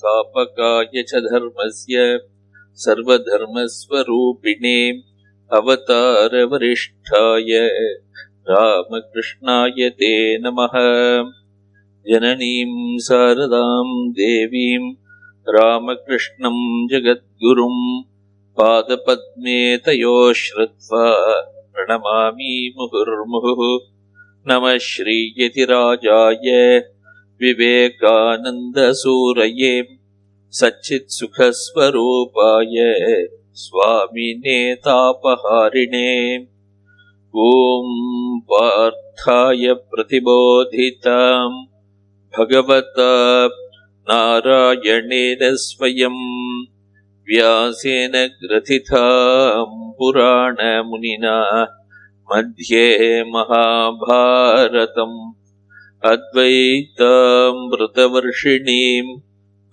संस्थापकाय च धर्मस्य सर्वधर्मस्वरूपिणे अवतारवरिष्ठाय रामकृष्णाय ते नमः। जननीं शारदां देवीं रामकृष्णं जगद्गुरुं पादपद्मे तयोः श्रुत्वा प्रणमामि मुहुर्मुहुः। नमः श्रीयतिराजाय विवेकानन्दसूरये सच्चित्सुखस्वरूपाय स्वामिने तापहारिणे। ॐ पार्थाय प्रतिबोधितां भगवता नारायणेन स्वयं व्यासेन ग्रथितां पुराणमुनिना मध्ये महाभारतम् अद्वैतामृतवर्षिणीं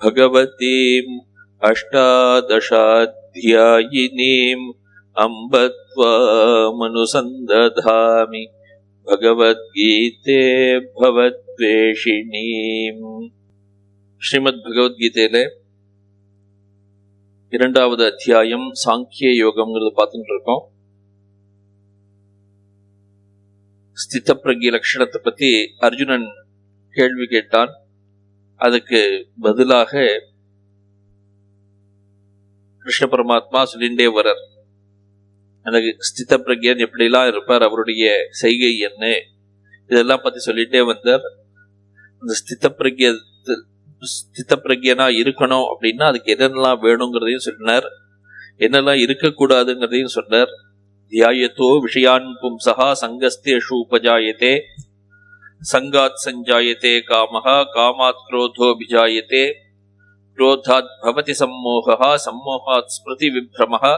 भगवतीम् अष्टादशाध्यायिनीम् अम्ब त्वामनुसन्दधामि भगवद्गीते भवद्वेषिणीम्। ஸ்ரீமத் பகவத்கீதையில இரண்டாவது அத்தியாயம் சாங்கிய யோகம்ங்கிறது பார்த்துட்டு இருக்கோம். ஸ்தித பிரக்ஞ லட்சணத்தை பத்தி அர்ஜுனன் கேள்வி கேட்டான். அதுக்கு பதிலாக கிருஷ்ண பரமாத்மா சொல்லிண்டே வரார். அந்த ஸ்தித பிரக்ஞன் எப்படிலாம் இருப்பார், அவருடைய செய்கை என்ன, இதெல்லாம் பத்தி சொல்லிட்டே வந்தார். அந்த ஸ்தித பிரக்ஞனா இருக்கணும் அப்படின்னா அதுக்கு என்னென்னலாம் வேணுங்கிறதையும் சொன்னார், என்னெல்லாம் இருக்கக்கூடாதுங்கிறதையும் சொன்னார். தியாயத்தோ விஷயான் பும்சா சங்கஸ்தேஷு உபஜாயத்தே சங்காத் சஞ்சாயத்தே காமஹா காமாத் க்ரோதோபிஜாயத்தே க்ரோதாத் பவதி சம்மோகா சம்மோகாத் ஸ்மிருதி விப்ரமஹா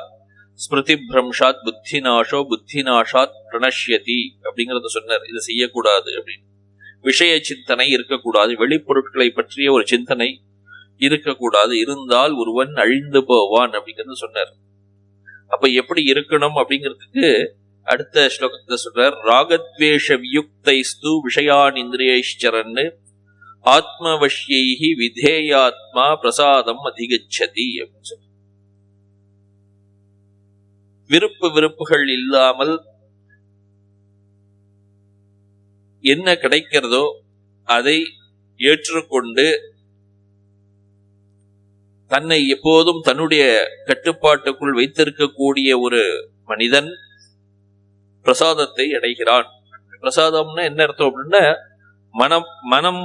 ஸ்மிருதி பிரம்ஷாத் புத்திநாசோ புத்திநாசாத் பிரணஷ்யதி அப்படிங்கறத சொன்னார். இதை செய்யக்கூடாது அப்படின்னு. விஷய சிந்தனை இருக்கக்கூடாது, வெளிப்பொருட்களை பற்றிய ஒரு சிந்தனை இருக்கக்கூடாது, இருந்தால் ஒருவன் அழிந்து போவான் அப்படிங்கறது சொன்னார். அப்ப எப்படி இருக்கணும் அப்படிங்கிறதுக்கு அடுத்த ஸ்லோகத்துல சொல்றார். ராகத்வேஷ வியுக்தைஸ்து விஷயான் இந்திரியைச்சரன்னு ஆத்மவஷ்யைஹி விதேயாத்மா பிரசாதம் அதிகச்சதி அப்படின்னு சொல்ற. விருப்புகள் இல்லாமல் என்ன கிடைக்கிறதோ அதை ஏற்றுக்கொண்டு தன்னை எப்போதும் தன்னுடைய கட்டுப்பாட்டுக்குள் வைத்திருக்கக்கூடிய ஒரு மனிதன் பிரசாதத்தை அடைகிறான். பிரசாதம்னு என்ன அர்த்தம் அப்படின்னா மனம்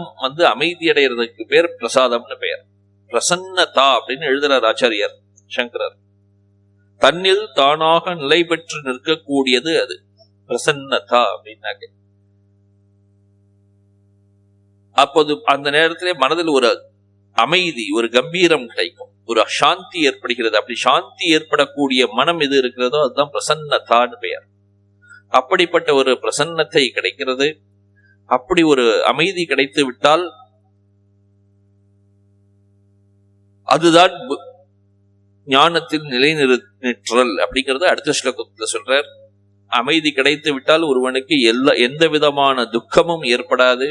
அமைதி அடைகிறதுக்கு பேர் பிரசாதம்னு பெயர். பிரசன்னதா அப்படின்னு எழுதுறார் ஆச்சாரியர் சங்கரர். தன்னில் தானாக நிலை பெற்று நிற்கக்கூடியது அது பிரசன்னதா அப்படின்னாக்க. அப்போது அந்த நேரத்திலே மனதில் ஒரு அமைதி, ஒரு கம்பீரம் கிடைக்கும், ஒரு சாந்தி ஏற்படுகிறது. அப்படி சாந்தி ஏற்படக்கூடிய மனம் எது இருக்கிறதோ அதுதான் பிரசன்னதான்னு பெயர். அப்படிப்பட்ட ஒரு பிரசன்னத்தை கிடைக்கிறது. அப்படி ஒரு அமைதி கிடைத்து விட்டால் அதுதான் ஞானத்தில் நிலைநிறுத்தல் அப்படிங்கறத அடுத்த ஸ்லோகத்துல சொல்றார். அமைதி கிடைத்து விட்டால் ஒருவனுக்கு எந்த விதமான துக்கமும் ஏற்படாது.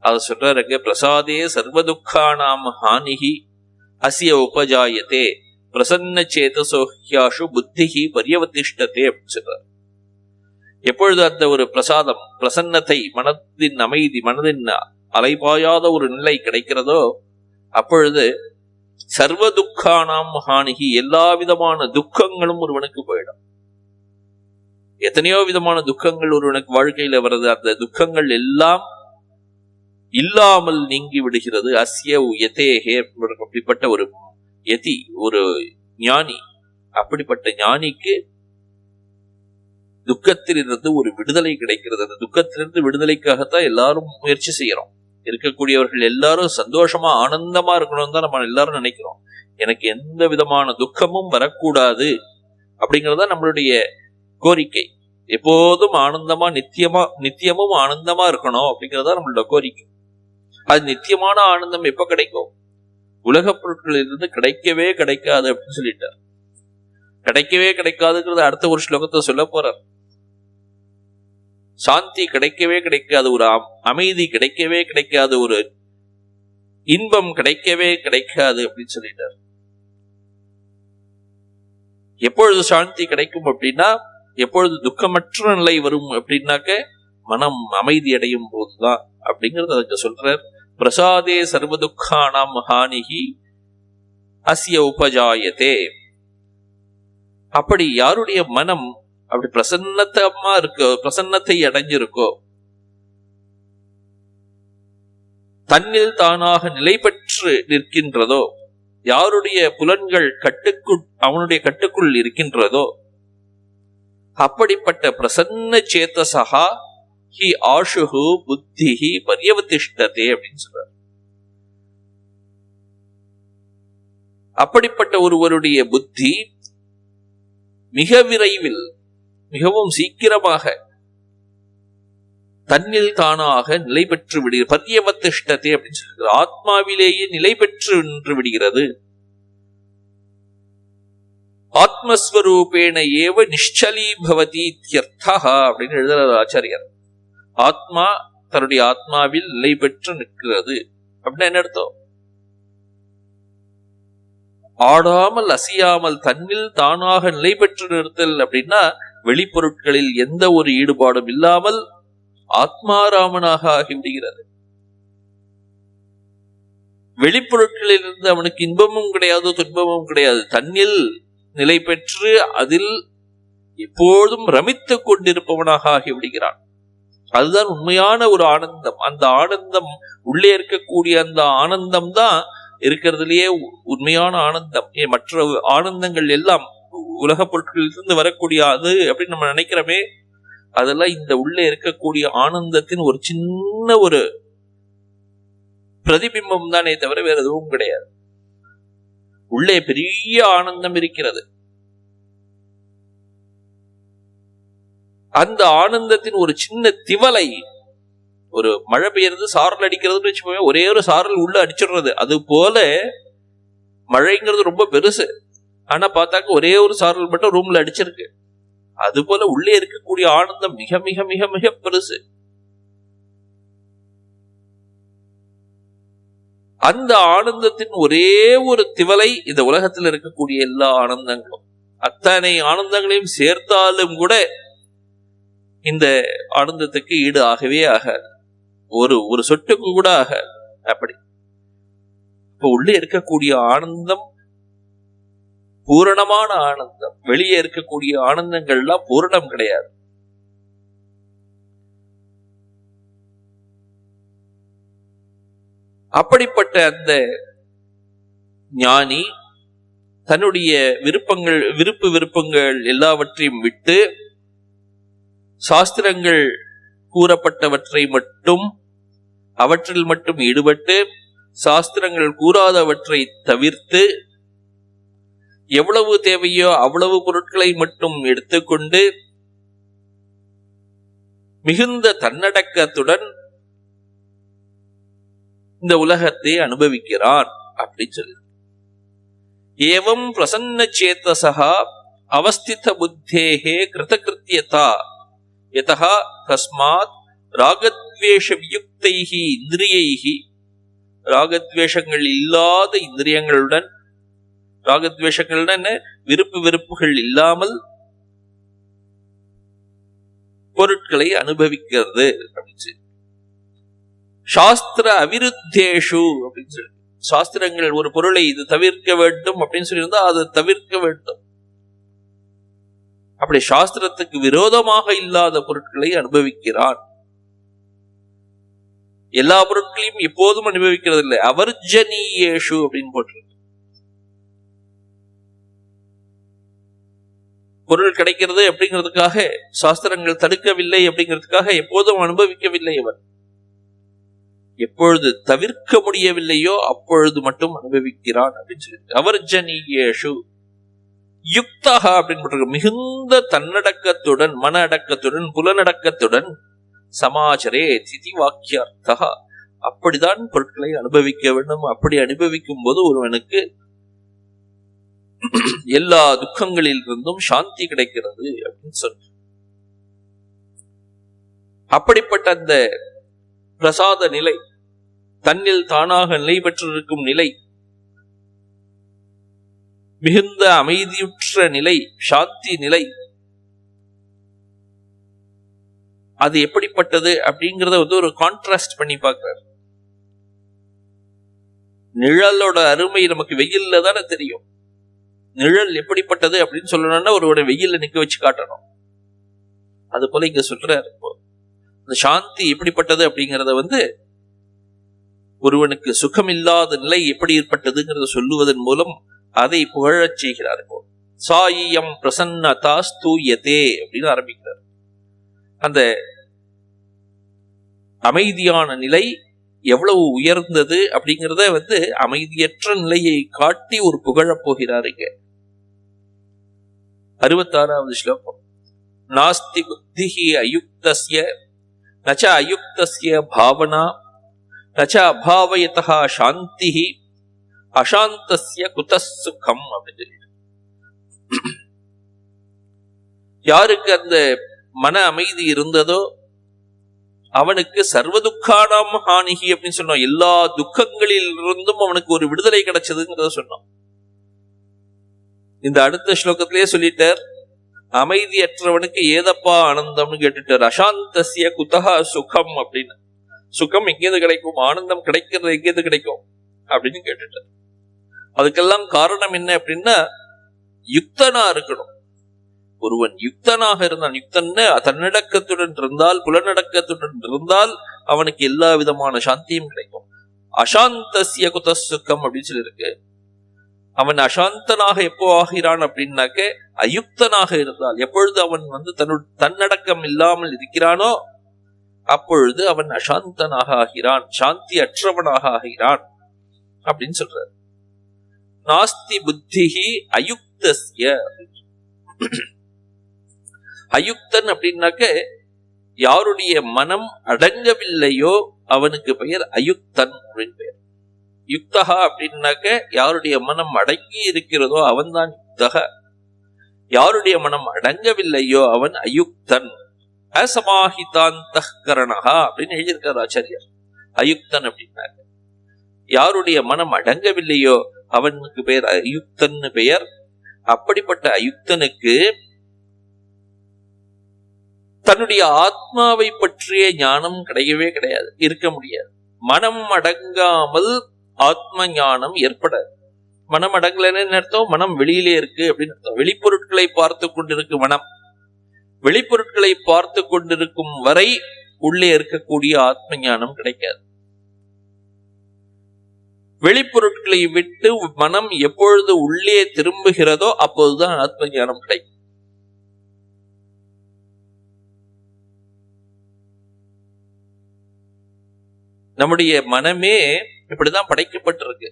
அது சொல்றாரு, பிரசாதே சர்வதுக்கானாம் ஹானிஹி அஸ்ய உபஜாயத்தே பிரசன்ன சேதசோஹ்யாஷு புத்திஹி பரியவதிஷ்டதே அப்படின்னு சொல்றார். எப்பொழுது அந்த ஒரு பிரசாதம், பிரசன்னத்தை, மனதின் அமைதி, மனதின் அலைபாயாத ஒரு நிலை கிடைக்கிறதோ அப்பொழுது சர்வ துக்கானாம் ஹானிஹி எல்லா விதமான துக்கங்களும் ஒருவனுக்கு போயிடும். எத்தனையோ விதமான துக்கங்கள் ஒருவனுக்கு வாழ்க்கையில வருது, அந்த துக்கங்கள் எல்லாம் இல்லாமல் நீங்கி விடுகிறது. அஸ்ய யதேஹே அப்படிப்பட்ட ஒரு யதி, ஒரு ஞானி, அப்படிப்பட்ட ஞானிக்கு துக்கத்திலிருந்து ஒரு விடுதலை கிடைக்கிறது. அந்த துக்கத்திலிருந்து விடுதலைக்காகத்தான் எல்லாரும் முயற்சி செய்யறோம். இருக்கக்கூடியவர்கள் எல்லாரும் சந்தோஷமா ஆனந்தமா இருக்கணும் தான் நம்ம எல்லாரும் நினைக்கிறோம். எனக்கு எந்த விதமான துக்கமும் வரக்கூடாது அப்படிங்கறத நம்மளுடைய கோரிக்கை. எப்போதும் ஆனந்தமா நித்தியமும் ஆனந்தமா இருக்கணும் அப்படிங்கறதா நம்மளோட கோரிக்கை. அது நித்தியமான ஆனந்தம் எப்ப கிடைக்கும்? உலக பொருட்களிலிருந்து கிடைக்கவே கிடைக்காது அப்படின்னு சொல்லிட்டார். கிடைக்கவே கிடைக்காதுங்கிறத அடுத்த ஒரு ஸ்லோகத்தை சொல்ல போறார். சாந்தி கிடைக்கவே கிடைக்காது, ஒரு அமைதி கிடைக்கவே கிடைக்காது, ஒரு இன்பம் கிடைக்கவே கிடைக்காது அப்படின்னு சொல்லிட்டார். எப்பொழுது சாந்தி கிடைக்கும் அப்படின்னா, எப்பொழுது துக்கமற்ற நிலை வரும் அப்படின்னாக்க மனம் அமைதி அடையும் போதுதான் அப்படிங்கறத அதுக்கு சொல்றார். பிரசாதே சர்வ துக்கானாம் ஹானிஹி அஸ்ய உபஜாயதே. அப்படி யாருடைய மனம் அப்படி பிரசன்னத்தமா இருக்கோ, பிரசன்னத்தை அடைஞ்சிருக்கோ, தன்னில் தானாக நிலை பெற்று நிற்கின்றதோ, யாருடைய புலன்கள் அவனுடைய கட்டுக்குள் இருக்கின்றதோ, அப்படிப்பட்ட பிரசன்ன சேதசா ஹி ஆஷுஹு புத்திஹி பர்யவதிஷ்டதே அப்படின்னு சொல்றார். அப்படிப்பட்ட ஒருவருடைய புத்தி மிக விரைவில், மிகவும் சீக்கிரமாக தன்னில் தானாக நிலை பெற்று விடுகிறது. பர்யவதிஷ்டதே அப்படின்னு சொல்றார். ஆத்மாவிலேயே நிலை பெற்று நின்று விடுகிறது. ஆத்மஸ்வரூபேண ஏவ நிஷ்சலீ பவதி இத்யர்த்தா அப்படின்னு எழுதுறார் ஆச்சாரியர். ஆத்மா தன்னுடைய ஆத்மாவில் நிலை பெற்று நிற்கிறது அப்படின்னு என்ன அர்த்தம்? ஆடாமல் அசையாமல் தன்னில் தானாக நிலை பெற்று நிறுத்தல் அப்படின்னா, வெளிப்பொருட்களில் எந்த ஒரு ஈடுபாடும் இல்லாமல் ஆத்மாராமனாக ஆகிவிடுகிறது. வெளிப்பொருட்களில் இருந்து அவனுக்கு இன்பமும் கிடையாது, துன்பமும் கிடையாது. தன்னில் நிலை பெற்று அதில் எப்போதும் ரமித்துக் கொண்டிருப்பவனாக ஆகிவிடுகிறான். அதுதான் உண்மையான ஒரு ஆனந்தம். அந்த ஆனந்தம், உள்ளே இருக்கக்கூடிய அந்த ஆனந்தம் தான் இருக்கிறதுலயே உண்மையான ஆனந்தம். மற்ற ஆனந்தங்கள் எல்லாம் உலக பொருட்களிலிருந்து வரக்கூடிய அது அப்படின்னு நம்ம நினைக்கிறோமே, அதெல்லாம் இந்த உள்ளே இருக்கக்கூடிய ஆனந்தத்தின் ஒரு சின்ன ஒரு பிரதிபிம்பம் தானே தவிர வேற எதுவும் கிடையாது. உள்ளே பெரிய ஆனந்தம் இருக்கிறது. அந்த ஆனந்தத்தின் ஒரு சின்ன திவலை, ஒரு மழை பெய்யறது, சாரல் அடிக்கிறதுன்னு வச்சுக்கோங்க, ஒரே ஒரு சாரல் உள்ள அடிச்சிடுறது. அது போல மழைங்கிறது ரொம்ப பெருசு, ஆனா பார்த்தாக்க ஒரே ஒரு சாரல் மட்டும் ரூம்ல அடிச்சிருக்கு. அது போல உள்ளே இருக்கக்கூடிய ஆனந்தம் மிக மிக மிக மிக பெருசு. அந்த ஆனந்தத்தின் ஒரே ஒரு திவலை இந்த உலகத்தில் இருக்கக்கூடிய எல்லா ஆனந்தங்களும். அத்தனை ஆனந்தங்களையும் சேர்த்தாலும் கூட இந்த ஆனந்தத்துக்கு ஈடு ஆகவே ஆகாது, ஒரு சொட்டுக்கு கூட ஆகாது. அப்படி இப்ப உள்ளே இருக்கக்கூடிய ஆனந்தம் பூரணமான ஆனந்தம். வெளியே இருக்கக்கூடிய ஆனந்தங்கள்லாம் பூரணம் கிடையாது. அப்படிப்பட்ட அந்த ஞானி தன்னுடைய விருப்பு விருப்பங்கள் எல்லாவற்றையும் விட்டு சாஸ்திரங்கள் கூறப்பட்டவற்றை மட்டும், அவற்றில் மட்டும் ஈடுபட்டு, சாஸ்திரங்கள் கூறாதவற்றை தவிர்த்து, எவ்வளவு தேவையோ அவ்வளவு பொருட்களை மட்டும் எடுத்துக்கொண்டு மிகுந்த தன்னடக்கத்துடன் இந்த உலகத்தை அனுபவிக்கிறான் அப்படி சொல்லு. ஏவம் பிரசன்ன சேதசா அவஸ்தித புத்தேஹே கிருதகிருத்யதா யதஹ தஸ்மாத் ராகத்வேஷ வியுக்தைஹி இந்திரியைஹி, ராகத்வேஷங்கள் இல்லாத இந்திரியங்களுடன், ராகத்வேஷங்களுடன் விருப்பு வெறுப்புகள் இல்லாமல் பொருட்களை அனுபவிக்கிறது அப்படின்னு சொல்லி. சாஸ்திர அவிருத்தேஷு அப்படின்னு சொல்லி, சாஸ்திரங்கள் ஒரு பொருளை இது தவிர்க்க வேண்டும் அப்படின்னு சொல்லியிருந்தா அதை தவிர்க்க வேண்டும். அப்படி சாஸ்திரத்துக்கு விரோதமாக இல்லாத பொருட்களை அனுபவிக்கிறான். எல்லா பொருட்களையும் எப்போதும் அனுபவிக்கிறது இல்லை. அவர்ஜனீயேஷு அப்படின்னு போட்டிருக்கு. பொருள் கிடைக்கிறது அப்படிங்கிறதுக்காக சாஸ்திரங்கள் தடுக்கவில்லை, அப்படிங்கிறதுக்காக எப்போதும் அனுபவிக்கவில்லை. அவர் எப்பொழுது தவிர்க்க முடியவில்லையோ அப்பொழுது மட்டும் அனுபவிக்கிறான் அப்படின்னு சொல்லி. அவர்ஜனீயேஷு யுக்தஹா அப்படின்னு போட்டிருக்கு. மிகுந்த தன்னடக்கத்துடன், மன அடக்கத்துடன், புலனடக்கத்துடன் சமாச்சரே திதி வாக்கியார்த்தா, அப்படிதான் பொருட்களை அனுபவிக்க வேண்டும். அப்படி அனுபவிக்கும் போது ஒருவனுக்கு எல்லா துக்கங்களில் இருந்தும் சாந்தி கிடைக்கிறது அப்படின்னு சொல்ற. அப்படிப்பட்ட அந்த பிரசாத நிலை, தன்னில் தானாக நிலை பெற்றிருக்கும் நிலை, மிகுந்த அமைதியுற்ற நிலை, சாந்தி நிலை, அது எப்படிப்பட்டது அப்படிங்கறத ஒரு கான்ட்ராஸ்ட் பண்ணி பார்க்கிறார். நிழலோட அருமை நமக்கு வெயில்ல தானே தெரியும். நிழல் எப்படிப்பட்டது அப்படின்னு சொல்லணும்னா ஒருவட வெயில்ல நிக்க வச்சு காட்டணும். அது போல இங்க சொல்றாரு. இந்த சாந்தி எப்படிப்பட்டது அப்படிங்கறத ஒருவனுக்கு சுகமில்லாத நிலை எப்படி ஏற்பட்டதுங்கிறத சொல்லுவதன் மூலம் அதை புகழச் செய்கிறார். சாயியம் பிரசன்னதா ஸ்தூயதே அப்படின்னு ஆரம்பிக்கிறார். அந்த அமைதியான நிலை எவ்வளவு உயர்ந்தது அப்படிங்கிறத அமைதியற்ற நிலையை காட்டி ஒரு புகழப் போகிறார். இங்க 66வது ஸ்லோகம். நாஸ்தி புத்திஹி அயுக்தஸ்ய நச அயுக்தஸ்ய பாவனா நச அபாவயதா சாந்திஹி அசாந்தஸ்ய குதஸ் சுகம் அப்படின்னு சொல்லிட்டு, யாருக்கு அந்த மன அமைதி இருந்ததோ அவனுக்கு சர்வ துக்கானாம் ஹானிகி அப்படின்னு சொன்னோம். எல்லா துக்கங்களில் இருந்தும் அவனுக்கு ஒரு விடுதலை கிடைச்சதுங்கிறத சொன்னோம். இந்த அடுத்த ஸ்லோகத்திலேயே சொல்லிட்டார், அமைதியற்றவனுக்கு ஏதப்பா ஆனந்தம்னு கேட்டுட்டார். அசாந்தஸ்ய குதஹா சுகம் அப்படின்னு. சுகம் எங்கேருந்து கிடைக்கும், ஆனந்தம் கிடைக்கிறது எங்கேருந்து கிடைக்கும் அப்படின்னு கேட்டுட்டார். அதுக்கெல்லாம் காரணம் என்ன அப்படின்னா, யுக்தனா இருக்கணும். ஒருவன் யுக்தனாக இருந்தான், யுக்தன்னு தன்னடக்கத்துடன் இருந்தால், புலநடக்கத்துடன் இருந்தால் அவனுக்கு எல்லா விதமான சாந்தியும் கிடைக்கும். அசாந்தஸ்ய குத சுகம் அப்படின்னு சொல்லியிருக்கு. அவன் அசாந்தனாக எப்போ ஆகிறான் அப்படின்னாக்க, அயுக்தனாக இருந்தால், எப்பொழுது அவன் தன்னடக்கம் இல்லாமல் இருக்கிறானோ அப்பொழுது அவன் அசாந்தனாக ஆகிறான், சாந்தி அற்றவனாக ஆகிறான் அப்படின்னு சொல்றார். நாஸ்தி புத்திஹி அயுக்தஸ்ய. அயுக்தன் அப்படின்னாக்க யாருடைய மனம் அடங்கவில்லையோ அவனுக்கு பெயர் அயுக்தன் அப்படின்னு பெயர். யுக்தகா அப்படின்னாக்க யாருடைய மனம் அடங்கி இருக்கிறதோ அவன் தான் யுக்தக. யாருடைய மனம் அடங்கவில்லையோ அவன் அயுக்தன். அசமாஹிதாந்தகரணகா அப்படின்னு எழுதியிருக்கார் ஆச்சாரியர். அயுக்தன் அப்படின்னாக்க யாருடைய மனம் அடங்கவில்லையோ அவனுக்கு பெயர் அயுக்தன் பெயர். அப்படிப்பட்ட அயுக்தனுக்கு தன்னுடைய ஆத்மாவை பற்றிய ஞானம் கிடையவே கிடையாது, இருக்க முடியாது. மனம் அடங்காமல் ஆத்ம ஞானம் ஏற்படாது. மனம் அடங்கலன்னு அர்த்தம், மனம் வெளியிலே இருக்கு அப்படின்னு அர்த்தம். வெளிப்பொருட்களை பார்த்து கொண்டிருக்கும் மனம், வெளிப்பொருட்களை பார்த்து கொண்டிருக்கும் வரை உள்ளே இருக்கக்கூடிய ஆத்ம ஞானம் கிடைக்காது. வெளிப்பொருட்களை விட்டு மனம் எப்பொழுது உள்ளே திரும்புகிறதோ அப்போதுதான் ஆத்ம ஞானம் கிடைக்கும். நம்முடைய மனமே இப்படிதான் படைக்கப்பட்டிருக்கு.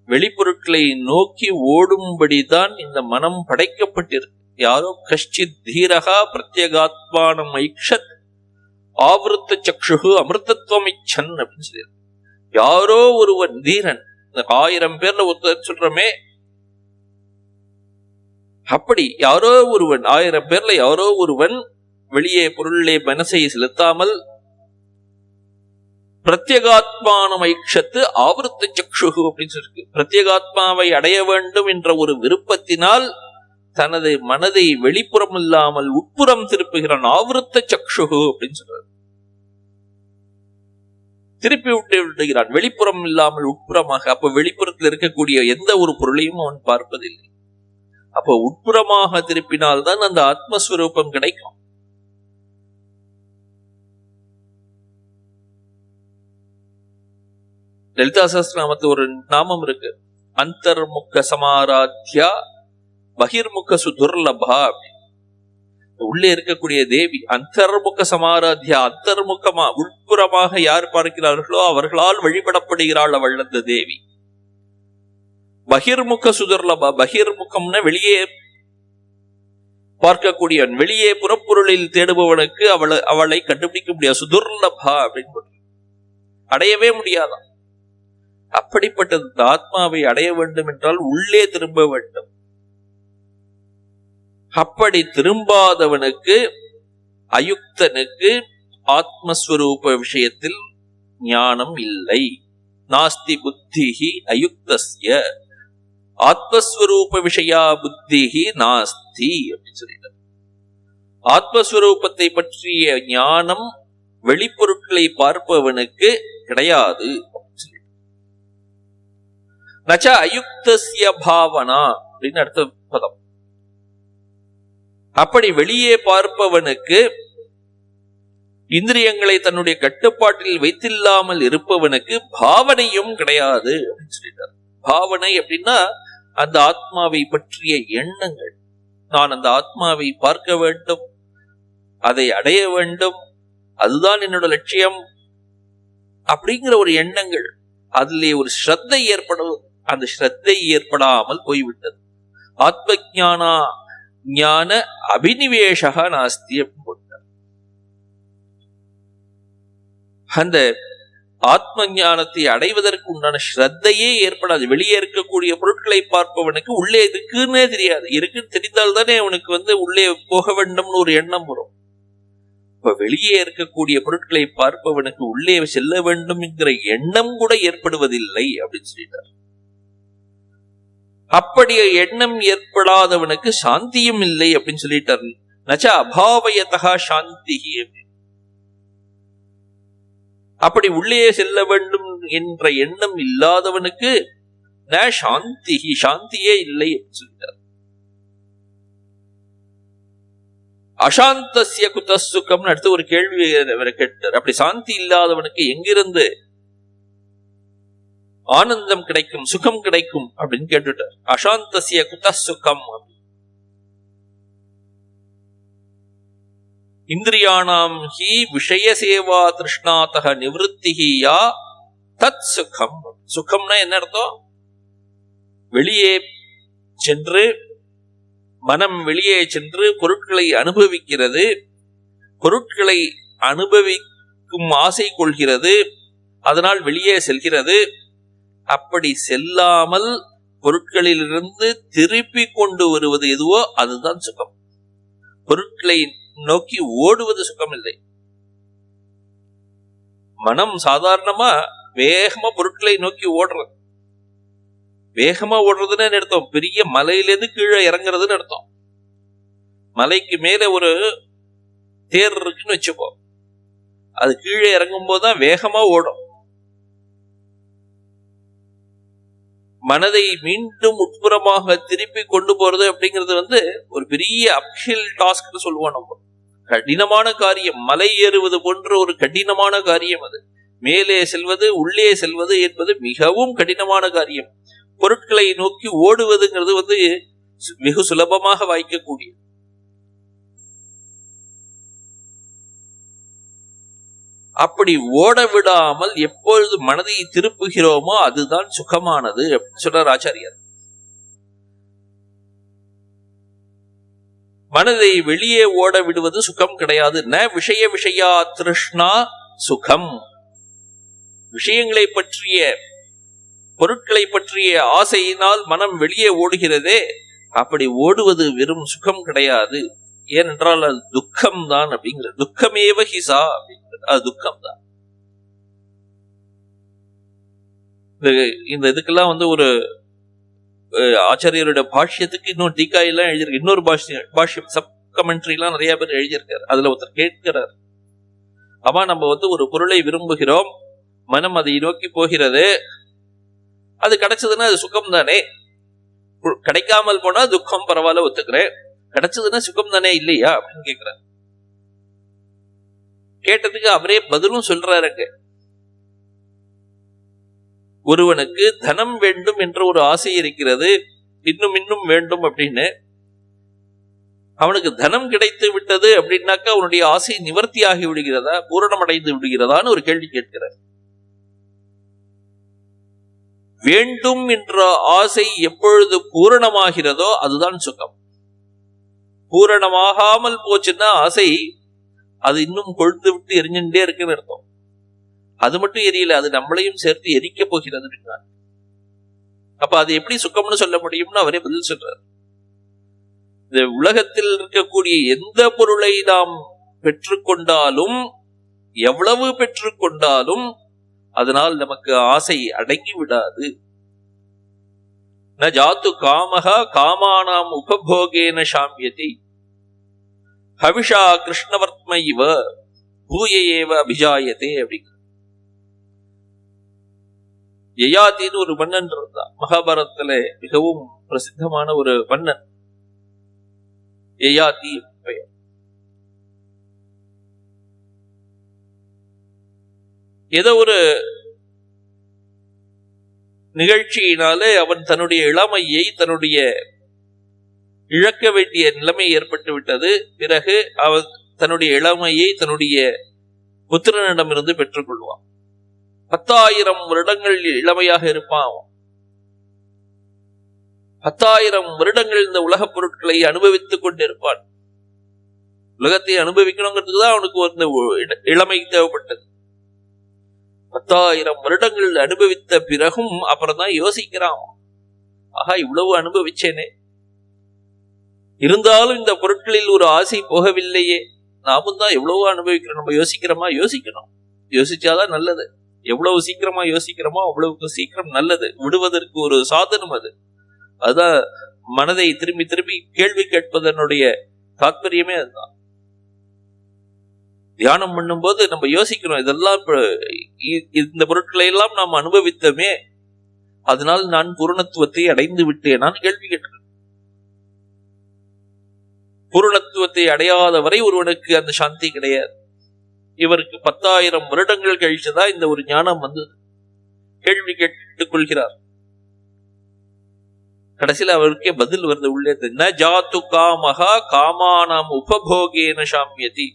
வெளிப்பொருட்களை நோக்கி ஓடும்படிதான் இந்த மனம் படைக்கப்பட்டிருக்கு. யாரோ கஷ்டித் தீரகா பிரத்யேகாத்மானம் ஐக்ஷத் ஆவிருத்த சக்ஷு அமிர்தத்துவம் இச்சன் அப்படின்னு சொல்லி, யாரோ ஒருவன் தீரன், 1000 பேர்ல ஒருத்தர் சொல்றமே, அப்படி யாரோ ஒருவன் 1000 பேர்ல யாரோ ஒருவன் வெளியே பொருளே மனசை செலுத்தாமல் பிரத்யேகாத்மானம் ஐக்ஷத்து ஆவிருத்த சக்ஷு அப்படின்னு சொல்லிருக்கு. பிரத்யேகாத்மாவை அடைய வேண்டும் என்ற ஒரு விருப்பத்தினால் தனது மனதை வெளிப்புறம் இல்லாமல் உட்புறம் திருப்புகிறான். ஆவிருத்த சக்ஷு அப்படின்னு சொல்றாரு. திருப்பி விட்டு விடுகிறான், வெளிப்புறம் இல்லாமல் உட்புறமாக. அப்ப வெளிப்புறத்தில் இருக்கக்கூடிய எந்த ஒரு பொருளையும் அவன் பார்ப்பதில்லை. அப்ப உட்புறமாக திருப்பினால்தான் அந்த ஆத்மஸ்வரூபம் கிடைக்கும். லலிதா சஹஸ்ரநாமத்துல ஒரு நாமம் இருக்கு, அந்தர்முக சமாராத்யா பகிர்முக சுதுர்லபா. உள்ளே இருக்கக்கூடிய தேவி அந்தர்முக சமாராத்யா, அந்தர்முகமா உட்புறமாக யார் பார்க்கிறார்களோ அவர்களால் வழிபடப்படுகிறாள் அவள் அந்த தேவி. பகிர்முக சுதுர்லபா, பகிர்முகம்னா வெளியே பார்க்கக்கூடியவன், வெளியே புறப்பொருளில் தேடுபவனுக்கு அவளை கண்டுபிடிக்க முடியாது. சுதுர்லபா அப்படின்னு அடையவே முடியாதான். அப்படிப்பட்டது ஆத்மாவை அடைய வேண்டும் என்றால் உள்ளே திரும்ப வேண்டும். அப்படி திரும்பாதவனுக்கு, அயுக்தனுக்கு ஆத்மஸ்வரூப விஷயத்தில் ஞானம் இல்லை. நாஸ்தி புத்திஹி அயுக்தஸ்ய ஆத்மஸ்வரூப விஷயா புத்திஹி நாஸ்தி அப்படின்னு சொல்லிட்டார். ஆத்மஸ்வரூபத்தை பற்றிய ஞானம் வெளிப்பொருட்களை பார்ப்பவனுக்கு கிடையாது. நச்ச அயுக்தஸ்ய பாவனா அப்படின்னு அடுத்த பதம். அப்படி வெளியே பார்ப்பவனுக்கு, இந்திரியங்களை தன்னுடைய கட்டுப்பாட்டில் வைத்தில்லாமல் இருப்பவனுக்கு பாவனையும் கிடையாது அப்படின்னு சொல்லிட்டார். பாவனை அப்படின்னா அந்த ஆத்மாவை பற்றிய எண்ணங்கள். நான் அந்த ஆத்மாவை பார்க்க வேண்டும், அதை அடைய வேண்டும், அதுதான் என்னோட லட்சியம் அப்படிங்கிற ஒரு எண்ணங்கள். அதிலே ஒரு ஸ்ரத்தை ஏற்படும். அந்த ஸ்ரத்தை ஏற்படாமல் போய்விட்டது. ஆத்ம ஞான அபினிவேஷா நாஸ்தி அப்படின்னு போட்டார். அந்த ஆத்ம ஞானத்தை அடைவதற்கு உண்டான ஸ்ரத்தையே ஏற்படாது. வெளியே இருக்கக்கூடிய பொருட்களை பார்ப்பவனுக்கு உள்ளே இருக்குன்னே தெரியாது. இருக்குன்னு தெரிந்தால்தானே அவனுக்கு உள்ளே போக வேண்டும்னு ஒரு எண்ணம் வரும். இப்ப வெளியே இருக்கக்கூடிய பொருட்களை பார்ப்பவனுக்கு உள்ளே செல்ல வேண்டும் என்கிற எண்ணம் கூட ஏற்படுவதில்லை அப்படின்னு சொல்லிட்டார். அப்படி எண்ணம் ஏற்படாதவனுக்கு சாந்தியும் இல்லை அப்படின்னு சொல்லிட்டார். நச்ச அபாவயதா சாந்தி. அப்படி உள்ளே செல்ல வேண்டும் என்ற எண்ணம் இல்லாதவனுக்கு ந சாந்தி, சாந்தியே இல்லை அப்படின்னு சொல்லிட்டார். அசாந்தஸ்ய குத சுகம் அடுத்து ஒரு கேள்வி கேட்டார். அப்படி சாந்தி இல்லாதவனுக்கு எங்கிருந்து ஆனந்தம் கிடைக்கும், சுகம் கிடைக்கும் அப்படின்னு கேட்டுட்டார். அசாந்தஸ்ய குத சுகம். இந்திரியாணாம் ஹி விஷய சேவா திருஷ்ணாதக நிவృத்திஹி யா தத் சுகம். சுகம்னா என்ன அர்த்தம்? வெளியே சென்று, மனம் வெளியே சென்று பொருட்களை அனுபவிக்கிறது, பொருட்களை அனுபவிக்கும் ஆசை கொள்கிறது, அதனால் வெளியே செல்கிறது. அப்படி செல்லாமல் பொருட்களிலிருந்து திருப்பி கொண்டு வருவது எதுவோ அதுதான் சுகம். பொருட்களை நோக்கி ஓடுவது சுகம் இல்லை. மனம் சாதாரணமா வேகமா பொருட்களை நோக்கி ஓடுறது. வேகமா ஓடுறதுன்னு அர்த்தம் பெரிய மலையிலேருந்து கீழே இறங்குறதுன்னு அர்த்தம். மலைக்கு மேல ஒரு தேர் இருக்குன்னு வச்சுப்போம். அது கீழே இறங்கும் போதுதான் வேகமா ஓடும். மனதை மீண்டும் உட்புறமாக திருப்பி கொண்டு போறது அப்படிங்கிறது ஒரு பெரிய அப்ஹில் டாஸ்க்னு சொல்லுவோம். நம்ம கடினமான காரியம். மலை ஏறுவது போன்ற ஒரு கடினமான காரியம் அது. மேலே செல்வது, உள்ளே செல்வது என்பது மிகவும் கடினமான காரியம். பொருட்களை நோக்கி ஓடுவதுங்கிறது வெகு சுலபமாக வாய்க்கக்கூடிய. அப்படி ஓட விடாமல் எப்பொழுது மனதை திருப்புகிறோமோ அதுதான் சுகமானது அப்படின்னு சொல்றார் ஆச்சாரியார். மனதை வெளியே ஓட விடுவது சுகம் கிடையாது. ந விஷய விஷயா திருஷ்ணா சுகம். விஷயங்களை பற்றிய, பொருட்களை பற்றிய ஆசையினால் மனம் வெளியே ஓடுகிறதே, அப்படி ஓடுவது வெறும் சுகம் கிடையாது. ஏனென்றால் அது துக்கம் தான் அப்படிங்கிற. துக்கமேவ ஹிசா அப்படிங்கிறது, அது துக்கம் தான். இந்த இதுக்கெல்லாம் ஒரு ஆச்சாரியருடைய பாஷ்யத்துக்கு இன்னொரு டீக்காயெல்லாம் எழுதியிருக்கு. இன்னொரு பாஷ்யம் சப் கமெண்ட்ரி எல்லாம் நிறைய பேர் எழுதியிருக்காரு. அதுல ஒருத்தர் கேட்கிறார், ஆமா நம்ம ஒரு பொருளை விரும்புகிறோம், மனம் அதை நோக்கி போகிறது, அது கிடைச்சதுன்னா அது சுகம் தானே, கிடைக்காமல் போனா துக்கம் பரவாயில்ல ஒத்துக்கிறேன், கிடைச்சதுன்னா சுகம் தானே இல்லையா அப்படின்னு கேட்கிறார். கேட்டதுக்கு அவரே பதிலும் சொல்றாருங்க. ஒருவனுக்கு தனம் வேண்டும் என்ற ஒரு ஆசை இருக்கிறது, இன்னும் இன்னும் வேண்டும் அப்படின்னு. அவனுக்கு தனம் கிடைத்து விட்டது அப்படின்னாக்கா அவனுடைய ஆசை நிவர்த்தியாகி விடுகிறதா, பூரணமடைந்து விடுகிறதான்னு ஒரு கேள்வி கேட்கிறார். வேண்டும் என்ற ஆசை எப்பொழுது பூரணமாகிறதோ அதுதான் சுகம். பூரணமாகாமல் போச்சுன்னா ஆசை அது இன்னும் கொழுந்து விட்டு எரிஞ்சுட்டே இருக்குன்னு அர்த்தம். அது மட்டும் எரியல, அது நம்மளையும் சேர்த்து எரிக்க போகிறது. அப்ப அது எப்படி சுகம்னு சொல்ல முடியும்னு அவரே பதில் சொல்றார். இந்த உலகத்தில் இருக்கக்கூடிய எந்த பொருளை நாம் பெற்றுக்கொண்டாலும், எவ்வளவு பெற்றுக்கொண்டாலும் அதனால் நமக்கு ஆசை அடங்கி விடாது. ந ஜாத்து காமஹா காமானாம் உபபோகேன சாம்யதி ஹவிஷா கிருஷ்ணவர்த்ம இவ பூயேவ அபிஜாயதே அப்படிங்கிற. யயாதின்னு ஒரு மன்னன் இருந்தான். மகாபாரதத்துல மிகவும் பிரசித்தமான ஒரு மன்னன் யயாதி பெயர். ஏதோ ஒரு நிகழ்ச்சியினாலே அவன் தன்னுடைய இளமையை தன்னுடைய இழக்க வேண்டிய நிலைமை ஏற்பட்டு விட்டது. பிறகு அவன் தன்னுடைய இளமையை தன்னுடைய புத்திரனிடமிருந்து பெற்றுக் கொள்வான். 10,000 வருடங்கள் இளமையாக இருப்பான். 10,000 வருடங்கள் இந்த உலகப் பொருட்களை அனுபவித்துக் கொண்டிருப்பான். உலகத்தை அனுபவிக்கணுங்கிறதுக்கு தான் அவனுக்கு ஒரு இளமை தேவைப்பட்டது. 10,000 வருடங்கள் அனுபவித்த பிறகும் அப்புறம் தான் யோசிக்கிறான், ஆஹா இவ்வளவு அனுபவிச்சேனே, இருந்தாலும் இந்த பொருட்களில் ஒரு ஆசை போகவில்லையே, நாமும் தான் எவ்வளவோ அனுபவிக்கிறோம். நம்ம யோசிக்கிறோமா? யோசிக்கணும். யோசிச்சாதான் நல்லது. எவ்வளவு சீக்கிரமா யோசிக்கிறோமோ அவ்வளவுக்கு சீக்கிரம் நல்லது. விடுவதற்கு ஒரு சாதனம் அது. அதுதான் மனதை திரும்பி திரும்பி கேள்வி கேட்பதனுடைய தாற்பயமே அதுதான். தியானம் பண்ணும்போது நம்ம யோசிக்கணும், இதெல்லாம் இந்த பொருட்களை எல்லாம் நாம் அனுபவித்தமே, அதனால் நான் பூரணத்துவத்தை அடைந்து விட்டேன் நான் கேள்வி கேட்கிறேன். பூரணத்துவத்தை அடையாத வரை ஒருவனுக்கு அந்த சாந்தி கிடையாது. இவருக்கு 10,000 வருடங்கள் கழிச்சுதான் இந்த ஒரு ஞானம் வந்தது. கேள்வி கேட்டுக் கொள்கிறார். கடைசியில் அவருக்கே பதில் வருது உள்ளே, ந ஜாத்து காமஹா காமானாம் உபபோகேன சாம்யதி.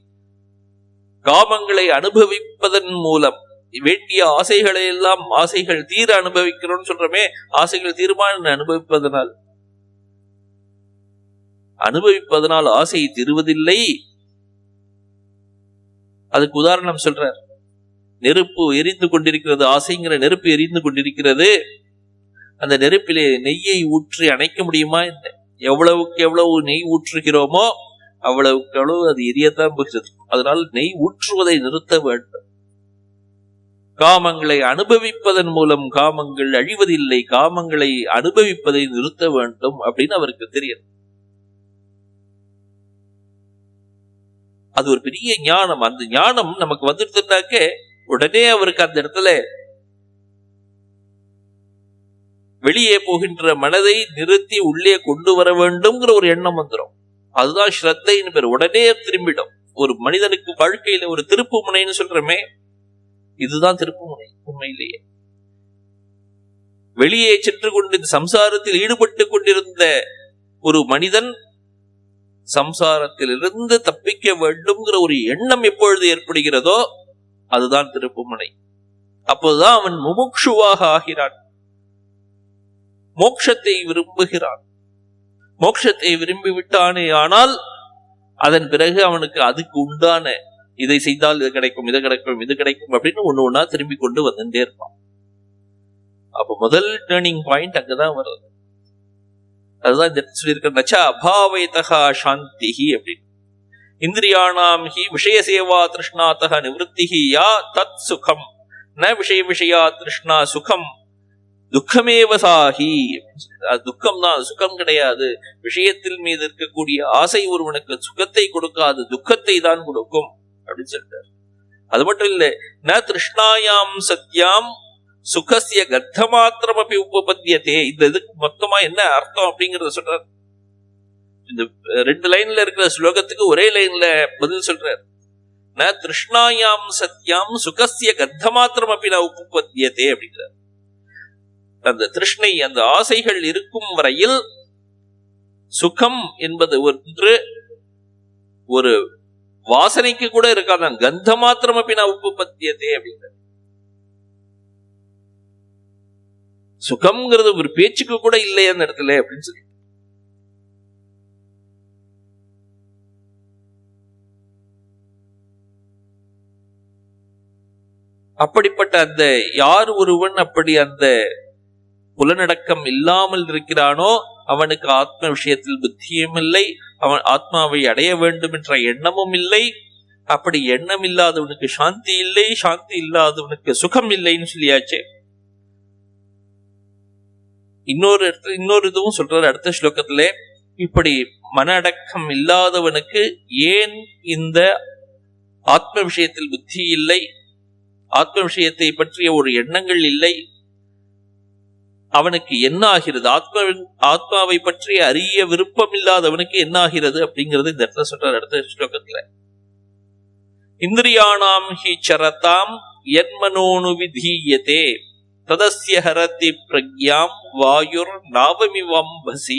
காமங்களை அனுபவிப்பதன் மூலம் வேண்டிய ஆசைகளை எல்லாம், ஆசைகள் தீர அனுபவிக்கிறோம்னு சொல்றமே, ஆசைகள் தீர்மானம் அனுபவிப்பதனால் ஆசை தீருவதில்லை. அதுக்கு உதாரணம் சொல்றார். நெருப்பு எரிந்து கொண்டிருக்கிறது, ஆசைங்கிற நெருப்பு எரிந்து கொண்டிருக்கிறது. அந்த நெருப்பிலே நெய்யை ஊற்றி அணைக்க முடியுமா? எவ்வளவுக்கு எவ்வளவு நெய் ஊற்றுகிறோமோ அவ்வளவுக்கு எவ்வளவு அது எரியத்தான் போகிறது. அதனால் நெய் ஊற்றுவதை நிறுத்த வேண்டும். காமங்களை அனுபவிப்பதன் மூலம் காமங்கள் அழிவதில்லை, காமங்களை அனுபவிப்பதை நிறுத்த வேண்டும் அப்படின்னு அவருக்கு தெரியும். அது ஒரு பெரிய ஞானம். அந்த ஞானம் நமக்கு வந்துடுதுனாக்க உடனே அவருக்கு அந்த இடத்துல வெளியே போகின்ற மனதை நிறுத்தி உள்ளே கொண்டு வர வேண்டும்ங்கிற ஒரு எண்ணம் வந்துடும். அதுதான் ஸ்ரத்தைன்னு பேர். உடனே திரும்பிடும். ஒரு மனிதனுக்கு வாழ்க்கையில ஒரு திருப்பு முனைன்னு சொல்றமே, இதுதான் திருப்பு முனை. உண்மையிலேயே வெளியே சென்று கொண்டு சம்சாரத்தில் ஈடுபட்டு கொண்டிருந்த ஒரு மனிதன் சம்சாரத்திலிருந்து தப்பிக்க வேண்டும்ங்கிற ஒரு எண்ணம் எப்பொழுது ஏற்படுகிறதோ அதுதான் திருப்புமுனை. அப்போதுதான் அவன் முமுக்ஷுவாக ஆகிறான், மோட்சத்தை விரும்புகிறான். மோட்சத்தை விரும்பி விட்டானே ஆனால் அதன் பிறகு அவனுக்கு அதுக்கு உண்டான, இதை செய்தால் இது கிடைக்கும், இது கிடைக்கும், இது கிடைக்கும் அப்படின்னு ஒண்ணு ஒண்ணா திரும்பி கொண்டு வந்துட்டே இருப்பான். அப்ப முதல் டேர்னிங் பாயிண்ட் அங்கதான் வருது. அதுதான் சொல்லியிருக்க நச்ச அபாவைதா சாந்திஹி அப்படின்னு. இந்திரியாணாம் ஹி விஷய சேவா திருஷ்ணாதா நிவృத்திஹி யா தத் சுகம் ந விஷய விஷயா திருஷ்ணா சுகம் துக்கமேவசாஹி. அது துக்கம் தான், சுகம் கிடையாது. விஷயத்தில் மீது இருக்கக்கூடிய ஆசை ஒருவனுக்கு சுகத்தை கொடுக்காது, துக்கத்தை தான் கொடுக்கும் அப்படின்னு சொல்றாரு. அது மட்டும் இல்லை, ந திருஷ்ணாயாம் சத்யாம் சுகசிய கர்த்த மாத்திரம் அப்படி உபபத்தியதே. இந்த இதுக்கு மொத்தமா என்ன அர்த்தம் அப்படிங்கறத சொல்றார். இந்த 2 லைன்ல இருக்கிற ஸ்லோகத்துக்கு ஒரே லைன்ல பதில் சொல்றார். ந திருஷ்ணாயாம் சத்யாம் சுகசிய கர்த்த மாத்திரம் அப்படி உபபத்தியதே அப்படிங்கிறார். அந்த திருஷ்ணை, அந்த ஆசைகள் இருக்கும் வரையில் சுகம் என்பது ஒன்று ஒரு வாசனைக்கு கூட இருக்காதான். கந்த மாத்திரம் அப்படி உபபத்தியதே அப்படிங்கிறார். சுகம்ங்கிறது ஒரு பேச்சுக்கு கூட இல்லை அந்த இடத்துல அப்படின்னு சொல்லி. அப்படிப்பட்ட அந்த யார் ஒருவன் அப்படி அந்த புலனடக்கம் இல்லாமல் இருக்கிறானோ அவனுக்கு ஆத்ம விஷயத்தில் புத்தியும் இல்லை, அவன் ஆத்மாவை அடைய வேண்டும் என்ற எண்ணமும் இல்லை. அப்படி எண்ணம் இல்லாதவனுக்கு சாந்தி இல்லை, சாந்தி இல்லாதவனுக்கு சுகம் இல்லைன்னு சொல்லியாச்சு. இன்னொரு இதுவும் சொல்றாரு அடுத்த ஸ்லோகத்திலே, இப்படி மன அடக்கம் இல்லாதவனுக்கு ஏன் இந்த ஆத்ம விஷயத்தில் புத்தி இல்லை, ஆத்ம விஷயத்தை பற்றிய ஒரு எண்ணங்கள் இல்லை, அவனுக்கு என்ன ஆகிறது, ஆத்மாவை பற்றி அறிய விருப்பம் இல்லாதவனுக்கு என்ன ஆகிறது அப்படிங்கிறது இந்த இடத்துல சொல்றார் அடுத்த ஸ்லோகத்துல. இந்திரியாணாம் ஹி சரதாம் யன்மனோனு விதீயதே ததஸ்ய ஹரதி பிரக்யாம் வாயுர் நாவமிவம் பசி.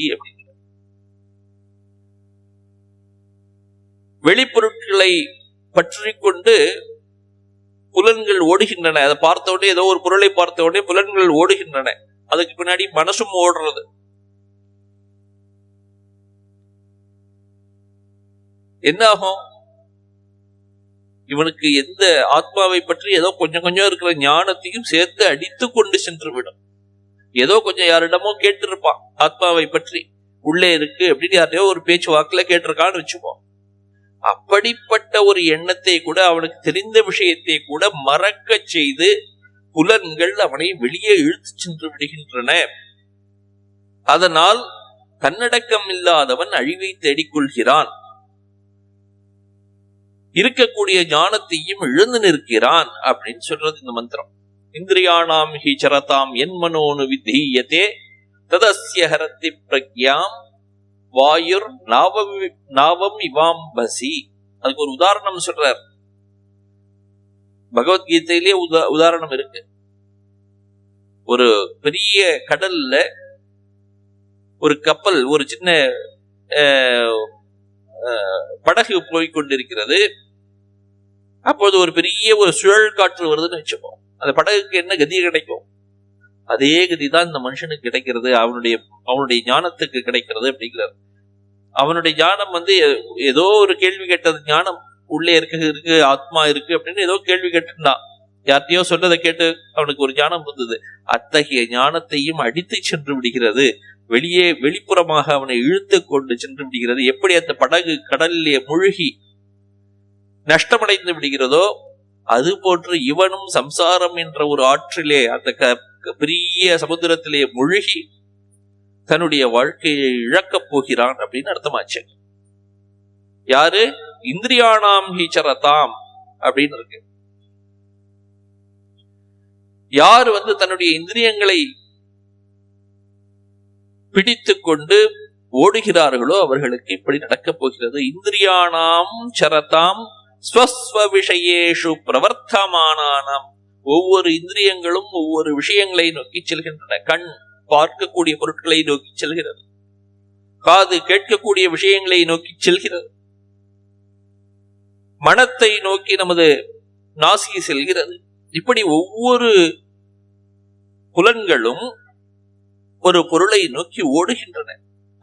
வெளிப்பொருட்களை பற்றி கொண்டு புலன்கள் ஓடுகின்றன. அதை பார்த்த உடனே, ஏதோ ஒரு பொருளை பார்த்த உடனே புலன்கள் ஓடுகின்றன, அதுக்கு பின்னாடி மனசும் ஓடுறது. என்ன ஆகும்? இவனுக்கு எந்த ஆத்மாவை பற்றி ஏதோ கொஞ்சம் கொஞ்சம் இருக்கிற ஞானத்தையும் சேர்த்து அடித்து கொண்டு சென்று விடும். ஏதோ கொஞ்சம் யாரிடமோ கேட்டிருப்பான் ஆத்மாவை பற்றி, உள்ளே இருக்கு அப்படின்னு யாரையோ ஒரு பேச்சு வாக்குல கேட்டிருக்கான்னு வச்சுப்போம். அப்படிப்பட்ட ஒரு எண்ணத்தை கூட, அவனுக்கு தெரிந்த விஷயத்தை கூட மறக்க செய்து புலன்கள் அவனை வெளியே இழுத்து சென்று விடுகின்றன. அதனால் தன்னடக்கம் இல்லாதவன் அழிவை தேடிக்கொள்கிறான், இருக்கக்கூடிய ஞானத்தையும் இழந்து நிற்கிறான் அப்படின்னு சொல்றது இந்த மந்திரம். இந்திரியாணாம் ஹி சரதாம் யன்மனோனு விதீயதே ததஸ்ய ஹரதி பிரக்யாம் வாயுர் நாவம் இவாம் பசி. அதுக்கு ஒரு உதாரணம் சொல்றார். பகவத்கீதையிலே உதாரணம் இருக்கு. ஒரு பெரிய கடல்ல ஒரு கப்பல், ஒரு சின்ன படகு போய்கொண்டிருக்கிறது. அப்போது ஒரு பெரிய ஒரு சுழல் காற்று வருதுன்னு வச்சுப்போம். அந்த படகுக்கு என்ன கதி கிடைக்கும்? அதே கதிதான் இந்த மனுஷனுக்கு கிடைக்கிறது, அவனுடைய ஞானத்துக்கு கிடைக்கிறது அப்படிங்கிறார். அவனுடைய ஞானம் ஏதோ ஒரு கேள்வி கேட்டது ஞானம், உள்ளே இருக்கு ஆத்மா இருக்கு அப்படின்னு ஏதோ கேள்வி கேட்டுட்டான். யார்த்தையோ சொன்னதை கேட்டு அவனுக்கு ஒரு ஞானம் வந்தது. அத்தகைய ஞானத்தையும் அடித்து சென்று விடுகிறது, வெளிப்புறமாக அவனை இழுத்து கொண்டு சென்று விடுகிறது. எப்படி அந்த படகு கடலிலே முழுகி நஷ்டமடைந்து விடுகிறதோ அது போன்று இவனும் சம்சாரம் என்ற ஒரு ஆற்றிலே, அந்த பெரிய சமுத்திரத்திலே முழுகி தன்னுடைய வாழ்க்கையை இழக்கப் போகிறான் அப்படின்னு அர்த்தமாச்சு. யாரு? இந்திரியாணாம் ஹி சரதாம் அப்படின்னு இருக்கு. யார் தன்னுடைய இந்திரியங்களை பிடித்து கொண்டு ஓடுகிறார்களோ அவர்களுக்கு இப்படி நடக்கப் போகிறது. இந்திரியாணாம் சரதாம் ஸ்வஸ்வ விஷயேஷு பிரவர்த்தமானானாம். ஒவ்வொரு இந்திரியங்களும் ஒவ்வொரு விஷயங்களை நோக்கி செல்கின்றன. கண் பார்க்கக்கூடிய பொருட்களை நோக்கி செல்கிறது, காது கேட்கக்கூடிய விஷயங்களை நோக்கி செல்கிறது, மனத்தை நோக்கி நமது நாசி செல்கிறது. இப்படி ஒவ்வொரு புலன்களும் ஒரு பொருளை நோக்கி ஓடுகின்றன.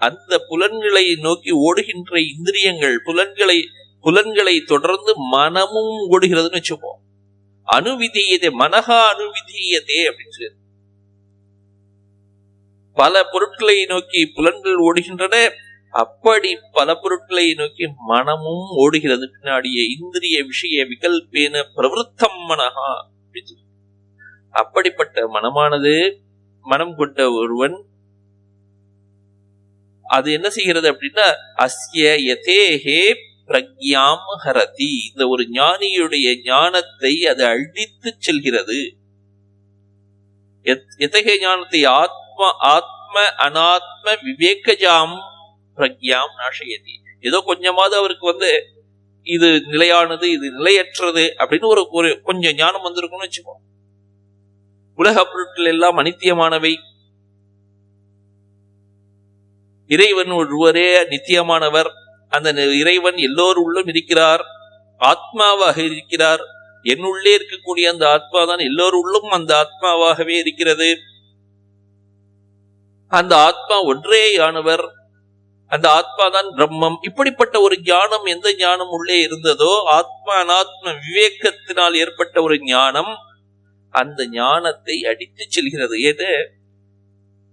அந்த புலன்களை நோக்கி ஓடுகின்ற இந்திரியங்கள், புலன்களை தொடர்ந்து மனமும் ஓடுகிறதுன்னு வச்சுப்போம். அனுவிதீயதே, மனஹா அனுவிதீயதே அப்படின்னு சொல்லி பல பொருட்களை நோக்கி புலன்கள் ஓடுகின்றன. அப்படி பல பொருட்களை நோக்கி மனமும் ஓடுகிறது பின்னாடியே. இந்திரிய விஷய விகல்பேன பிரவருத்தம் மனஹா. அப்படிப்பட்ட மனமானது, மனம் கொண்ட ஒருவன் அது என்ன செய்கிறது அப்படின்னா, அஸ்ய யதேஹே பிரக்யாம் ஹரதி. இந்த ஒரு ஞானியுடைய ஞானத்தை அது அழித்து செல்கிறது. எத்தகைய ஞானத்தை? ஆத்ம அனாத்ம விவேகஜாம் பிரக்யாம் நாஷயதி. ஏதோ கொஞ்சமாவது அவருக்கு இது நிலையானது, இது நிலையற்றது அப்படின்னு ஒரு கொஞ்சம் ஞானம் வந்திருக்கும்னு வச்சுப்போம். உலக பொருட்கள் எல்லாம் அனித்தியமானவை, இறைவன் ஒருவரே நித்தியமானவர். அந்த இறைவன் எல்லோருள்ளும் இருக்கிறார், ஆத்மாவாக இருக்கிறார். என்னுள்ளே இருக்கக்கூடிய அந்த ஆத்மா தான் எல்லோருள்ளும் அந்த ஆத்மாவாகவே இருக்கிறது. அந்த ஆத்மா ஒன்றே ஆனவர், அந்த ஆத்மா தான் பிரம்மம். இப்படிப்பட்ட ஒரு ஞானம், எந்த ஞானம் உள்ளே இருந்ததோ, ஆத்மா அனாத்ம விவேகத்தினால் ஏற்பட்ட ஒரு ஞானம், அந்த ஞானத்தை அடித்து செல்கிறது. ஏது?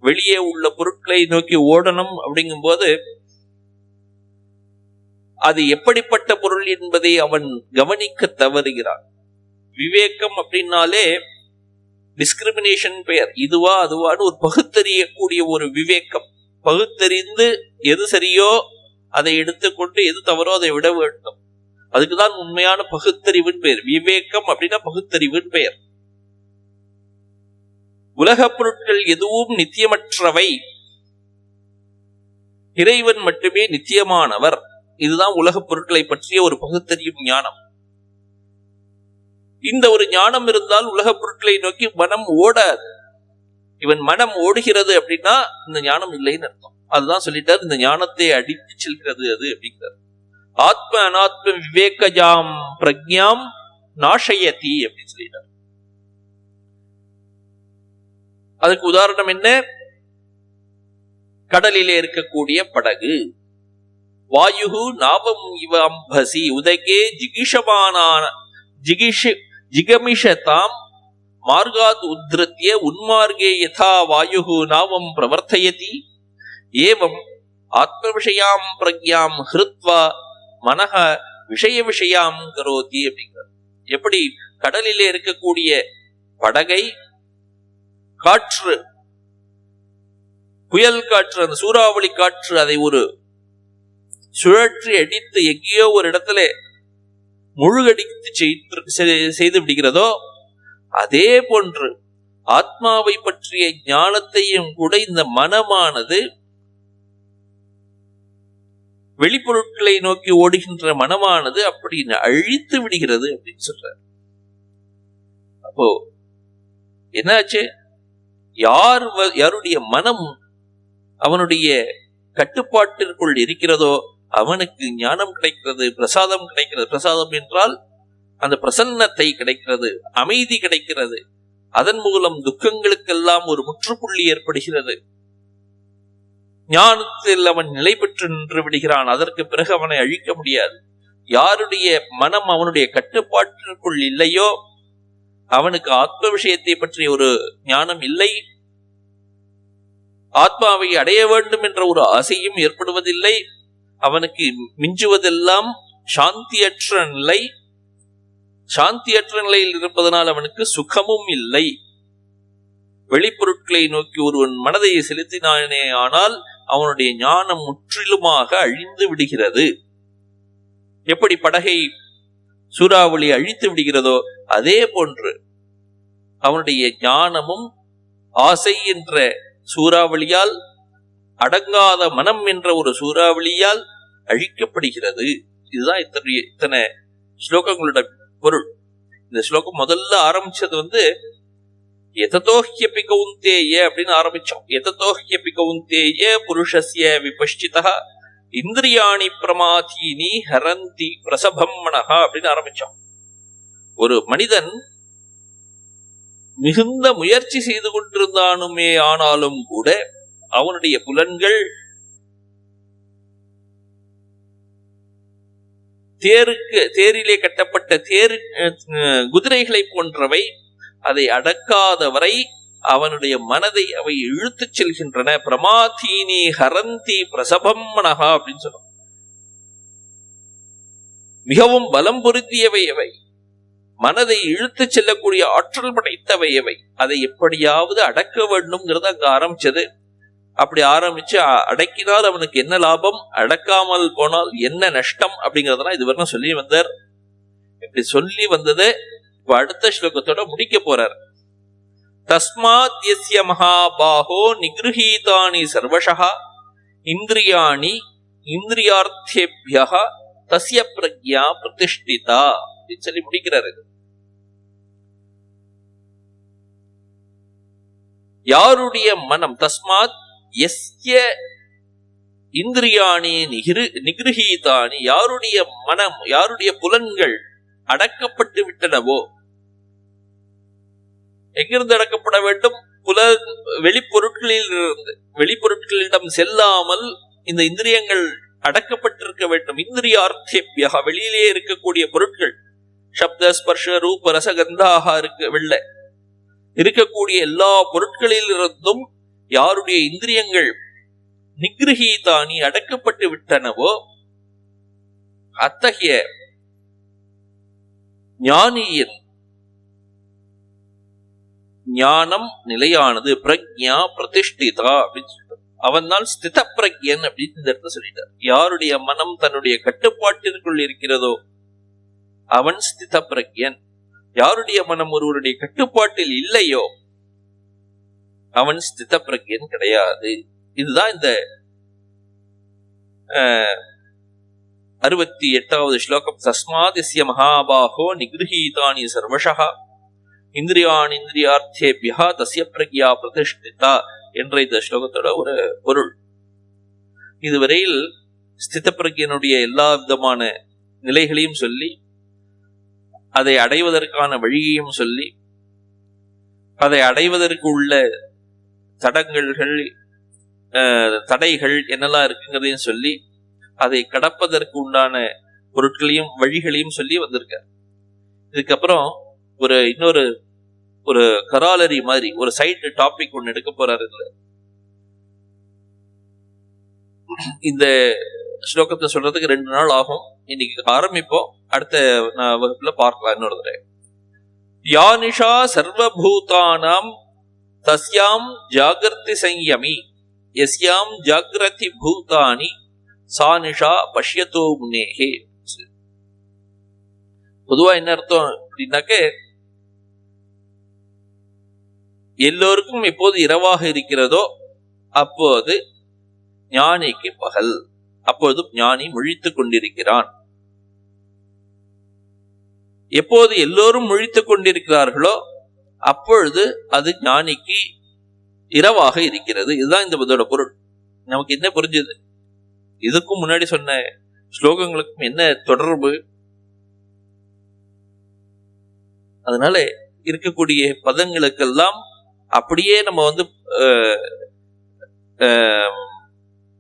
வெளியே உள்ள பொருட்களை நோக்கி ஓடணும் அப்படிங்கும் போது அது எப்படிப்பட்ட பொருள் என்பதை அவன் கவனிக்க தவறுகிறான். விவேகம் அப்படின்னாலே டிஸ்கிரிமினேஷன் பெயர். இதுவா அதுவான்னு ஒரு பகுத்தறியக்கூடிய ஒரு விவேகம். பகுத்தறிந்து எது சரியோ அதை எடுத்துக்கொண்டு எது தவறோ அதை விட வேண்டும். அதுக்குதான் உண்மையான பகுத்தறிவின் பெயர். விவேகம் அப்படின்னா பகுத்தறிவின் பெயர். உலகப் பொருட்கள் எதுவும் நித்தியமற்றவை, இறைவன் மட்டுமே நித்தியமானவர். இதுதான் உலகப் பொருட்களை பற்றிய ஒரு பகுத்தறியும் ஞானம். இந்த ஒரு ஞானம் இருந்தால் உலகப் பொருட்களை நோக்கி மனம் ஓடாது. இவன் மனம் ஓடுகிறது அப்படின்னா இந்த ஞானம் இல்லைன்னு அர்த்தம். அதுதான் சொல்லிட்டார், இந்த ஞானத்தை அடித்து செல்கிறது அது அப்படிங்கிறார். ஆத்ம அனாத்ம விவேகஜாம் பிரக்ஞாம் நாஷயதி அப்படின்னு சொல்லிட்டார். அதுக்கு உதாரணம் என்ன? கடலிலே இருக்கக்கூடிய படகு. வாயுகு நாவம் இவ அம்பசி உதகே ஜிகமிஷதாம் மார்காத் உத்ருத்ய உன்மார்கே யதா வாயுகு நாவம் பிரவர்த்தயதி ஏவம் ஆத்ம விஷயாம் பிரக்ஞாம் ஹிருத்வா மனஹ விஷய விஷயாம் கரோதி அப்படிங்கிறார். எப்படி கடலிலே இருக்கக்கூடிய படகை காற்று, புயல் காற்று, அந்த சூறாவளி காற்று அதை ஒரு சுழற்றி அடித்து எங்கேயோ ஒரு இடத்துல முழுகடித்து செய்து விடுகிறதோ, அதே போன்று ஆத்மாவை பற்றிய ஞானத்தையும் கூட இந்த மனமானது, வெளிப்பொருட்களை நோக்கி ஓடுகின்ற மனமானது அப்படி அழித்து விடுகிறது அப்படின்னு சொல்றார். அப்போ என்னாச்சு? யாருடைய மனம் அவனுடைய கட்டுப்பாட்டிற்குள் இருக்கிறதோ அவனுக்கு ஞானம் கிடைக்கிறது, பிரசாதம் கிடைக்கிறது. பிரசாதம் என்றால் அந்த பிரசன்னத்தை கிடைக்கிறது, அமைதி கிடைக்கிறது. அதன் மூலம் துக்கங்களுக்கெல்லாம் ஒரு முற்றுப்புள்ளி ஏற்படுகிறது. ஞானத்தில் அவன் நிலை பெற்று நின்று விடுகிறான். அதற்கு பிறகு அவனை அழிக்க முடியாது. யாருடைய மனம் அவனுடைய கட்டுப்பாட்டிற்குள் இல்லையோ அவனுக்கு ஆத்ம விஷயத்தை பற்றிய ஒரு ஞானம் இல்லை. ஆத்மாவை அடைய வேண்டும் என்ற ஒரு ஆசையும் ஏற்படுவதில்லை. அவனுக்கு மிஞ்சுவதெல்லாம் சாந்தியற்ற நிலை. சாந்தியற்ற நிலையில் இருப்பதனால் அவனுக்கு சுகமும் இல்லை. வெளிப்பொருட்களை நோக்கி ஒருவன் மனதை செலுத்தினானே ஆனால் அவனுடைய ஞானம் முற்றிலுமாக அழிந்து விடுகிறது. எப்படி படகை சூறாவளி அழித்து விடுகிறதோ அதே போன்று அவனுடைய ஞானமும் ஆசை என்ற சூறாவளியால், அடங்காத மனம் என்ற ஒரு சூறாவளியால் அழிக்கப்படுகிறது. இதுதான் இத்தனை ஸ்லோகங்களோட பொருள். இந்த ஸ்லோகம் முதல்ல ஆரம்பிச்சது எததோஹ்யபி கௌந்தேய அப்படின்னு ஆரம்பிச்சோம். எததோஹ்யபி கௌந்தேய புருஷஸ்ய விபஷ்சிதா இந்திரியாணி பிரமாதீனி ஹரந்தி பிரசபம் மனஹா அப்படின்னு ஆரம்பிச்சோம். ஒரு மனிதன் மிகுந்த முயற்சி செய்து கொண்டிருந்தானுமே ஆனாலும் கூட அவனுடைய புலன்கள் தேரிலே கட்டப்பட்ட குதிரைகளை போன்றவை. அதை அடக்காத வரை அவனுடைய மனதை அவை இழுத்துச் செல்கின்றன. பிரமாதீனி ஹரந்தி பிரசபம் மனஹா அப்படின்னு சொல்றோம். மிகவும் பலம் பொருந்தியவை அவை, மனதை இழுத்துச் செல்லக்கூடிய ஆற்றல் படைத்தவை அவை. அதை எப்படியாவது அடக்க வேண்டும்ங்கிறது அங்க ஆரம்பிச்சது. அப்படி ஆரம்பிச்சு அடக்கினால் அவனுக்கு என்ன லாபம், அடக்காமல் போனால் என்ன நஷ்டம் அப்படிங்கறதெல்லாம் இதுவரை சொல்லி வந்தார். இப்படி சொல்லி வந்தது இப்ப அடுத்த ஸ்லோகத்தோட முடிக்க போறார். தஸ்மாத் யஸ்ய மகாபாஹோ நிகிருஹீதானி சர்வஷஹ இந்திரியாணி இந்திரியார்த்தேப்யஹ தஸ்ய பிரக்ஞா பிரதிஷ்டிதா அப்படின்னு சொல்லி முடிக்கிறார். யாருடைய மனம், தஸ்மாத் யஸ்ய இந்திரியாணி நிகிருஹீதானி, யாருடைய மனம், யாருடைய புலன்கள் அடக்கப்பட்டு விட்டனவோ. எங்கிருந்து அடக்கப்பட வேண்டும்? வெளிப்பொருட்களிடம் செல்லாமல் இந்த இந்திரியங்கள் அடக்கப்பட்டிருக்க வேண்டும். இந்திரியார்த்தேப்யா, வெளியிலே இருக்கக்கூடிய பொருட்கள், சப்த ஸ்பர்ஷ ரூப ரசகந்தாக இருக்கக்கூடிய எல்லா பொருட்களிலிருந்தும் யாருடைய இந்திரியங்கள் நிகிருஹீதானி அடக்கப்பட்டு விட்டனவோ அத்தகைய ஞானியின் ஞானம் நிலையானது, பிரக்ஞா பிரதிஷ்டிதா அப்படின்னு சொல்றார். அவன் தான் ஸ்தித பிரக்யன் அப்படின்னு இந்த இடத்துல சொல்லிட்டார். யாருடைய மனம் தன்னுடைய கட்டுப்பாட்டிற்குள் இருக்கிறதோ அவன் ஸ்தித பிரக்யன். யாருடைய மனம் ஒருவருடைய கட்டுப்பாட்டில் இல்லையோ அவன் ஸ்தித பிரக்யன் கிடையாது. இதுதான் இந்த 68வது ஸ்லோகம். தஸ்மாதிஸ்ய மகாபாஹோ நிகிருஹீதானி சர்வஷஹ இந்திரியாணி இந்திரியார்த்தேபியா தஸ்ய பிரக்யா பிரதிஷ்டிதா என்ற இந்த ஸ்லோகத்தோட ஒரு பொருள். இதுவரையில் ஸ்தித பிரக்யனுடைய எல்லா விதமான நிலைகளையும் சொல்லி, அதை அடைவதற்கான வழியையும் சொல்லி, அதை அடைவதற்கு உள்ள தடங்கல்கள் தடைகள் என்னெல்லாம் இருக்குங்கிறதையும் சொல்லி, அதை கடப்பதற்கு உண்டான பொருட்களையும் வழிகளையும் சொல்லி வந்திருக்கார். இதுக்கப்புறம் இன்னொரு கராலரி மாதிரி ஒரு சைடு டாபிக் ஒன்னு எடுக்க போறாரு. இந்த ஸ்லோகத்தை சொல்றதுக்கு 2 நாள் ஆகும். இன்னைக்கு ஆரம்பிப்போம், அடுத்த வகுப்புல பார்க்கலாம் இன்னொரு தடவை. யானிஷா சர்வபூதானாம் தஸ்யாம் ஜாகிரதி சம்யமி யஸ்யாம் ஜாகிரதி பூதானி சானிஷா பஷ்யதோ முனேஹே. பொதுவா என்ன அர்த்தம் அப்படின்னாக்க, எல்லோருக்கும் எப்போது இரவாக இருக்கிறதோ அப்போது ஞானிக்கு பகல், அப்போது ஞானி முழித்துக் கொண்டிருக்கிறான். எப்போது எல்லோரும் முழித்துக் கொண்டிருக்கிறார்களோ அப்பொழுது அது ஞானிக்கு இரவாக இருக்கிறது. இதுதான் இந்த இதோட பொருள். நமக்கு என்ன புரிஞ்சது? இதுக்கும் முன்னாடி சொன்ன ஸ்லோகங்களுக்கும் என்ன தொடர்பு? அதனால இருக்கக்கூடிய பதங்களுக்கெல்லாம் அப்படியே நம்ம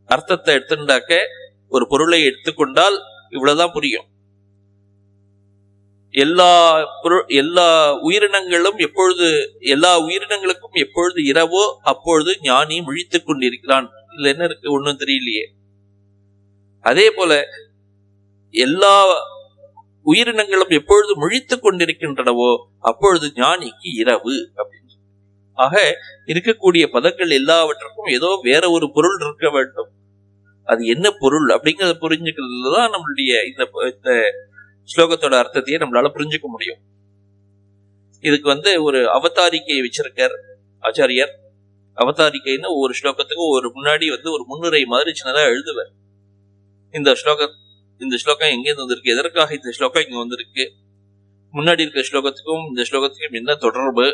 அர்த்தத்தை எடுத்துட்டாக்க, ஒரு பொருளை எடுத்துக்கொண்டால் இவ்வளவுதான் புரியும். எல்லா உயிரினங்களும் எல்லா உயிரினங்களுக்கும் எப்பொழுது இரவோ அப்பொழுது ஞானி முழித்துக் கொண்டிருக்கிறான். இதுல என்ன இருக்கு? ஒண்ணும் தெரியலையே. அதே போல எல்லா உயிரினங்களும் எப்பொழுது முழித்துக் கொண்டிருக்கின்றனவோ அப்பொழுது ஞானிக்கு இரவு அப்படின்னு. ஆக இருக்கக்கூடிய பதங்கள் எல்லாவற்றுக்கும் ஏதோ வேற ஒரு பொருள் இருக்க வேண்டும். அது என்ன பொருள் அப்படிங்கறத புரிஞ்சுக்கிறதுலதான் நம்மளுடைய இந்த ஸ்லோகத்தோட அர்த்தத்தையே நம்மளால புரிஞ்சுக்க முடியும். இதுக்கு ஒரு அவதாரிக்கை வச்சிருக்கார் ஆச்சாரியர். அவதாரிக்கைன்னு ஒவ்வொரு ஸ்லோகத்துக்கும் ஒரு முன்னாடி ஒரு முன்னுரை மாதிரி சின்னதா எழுதுவார். இந்த ஸ்லோகம் எங்கேருந்து வந்திருக்கு, எதற்காக இந்த ஸ்லோகம் இங்க வந்திருக்கு, முன்னாடி இருக்க ஸ்லோகத்துக்கும் இந்த ஸ்லோகத்துக்கும் என்ன தொடர்பு,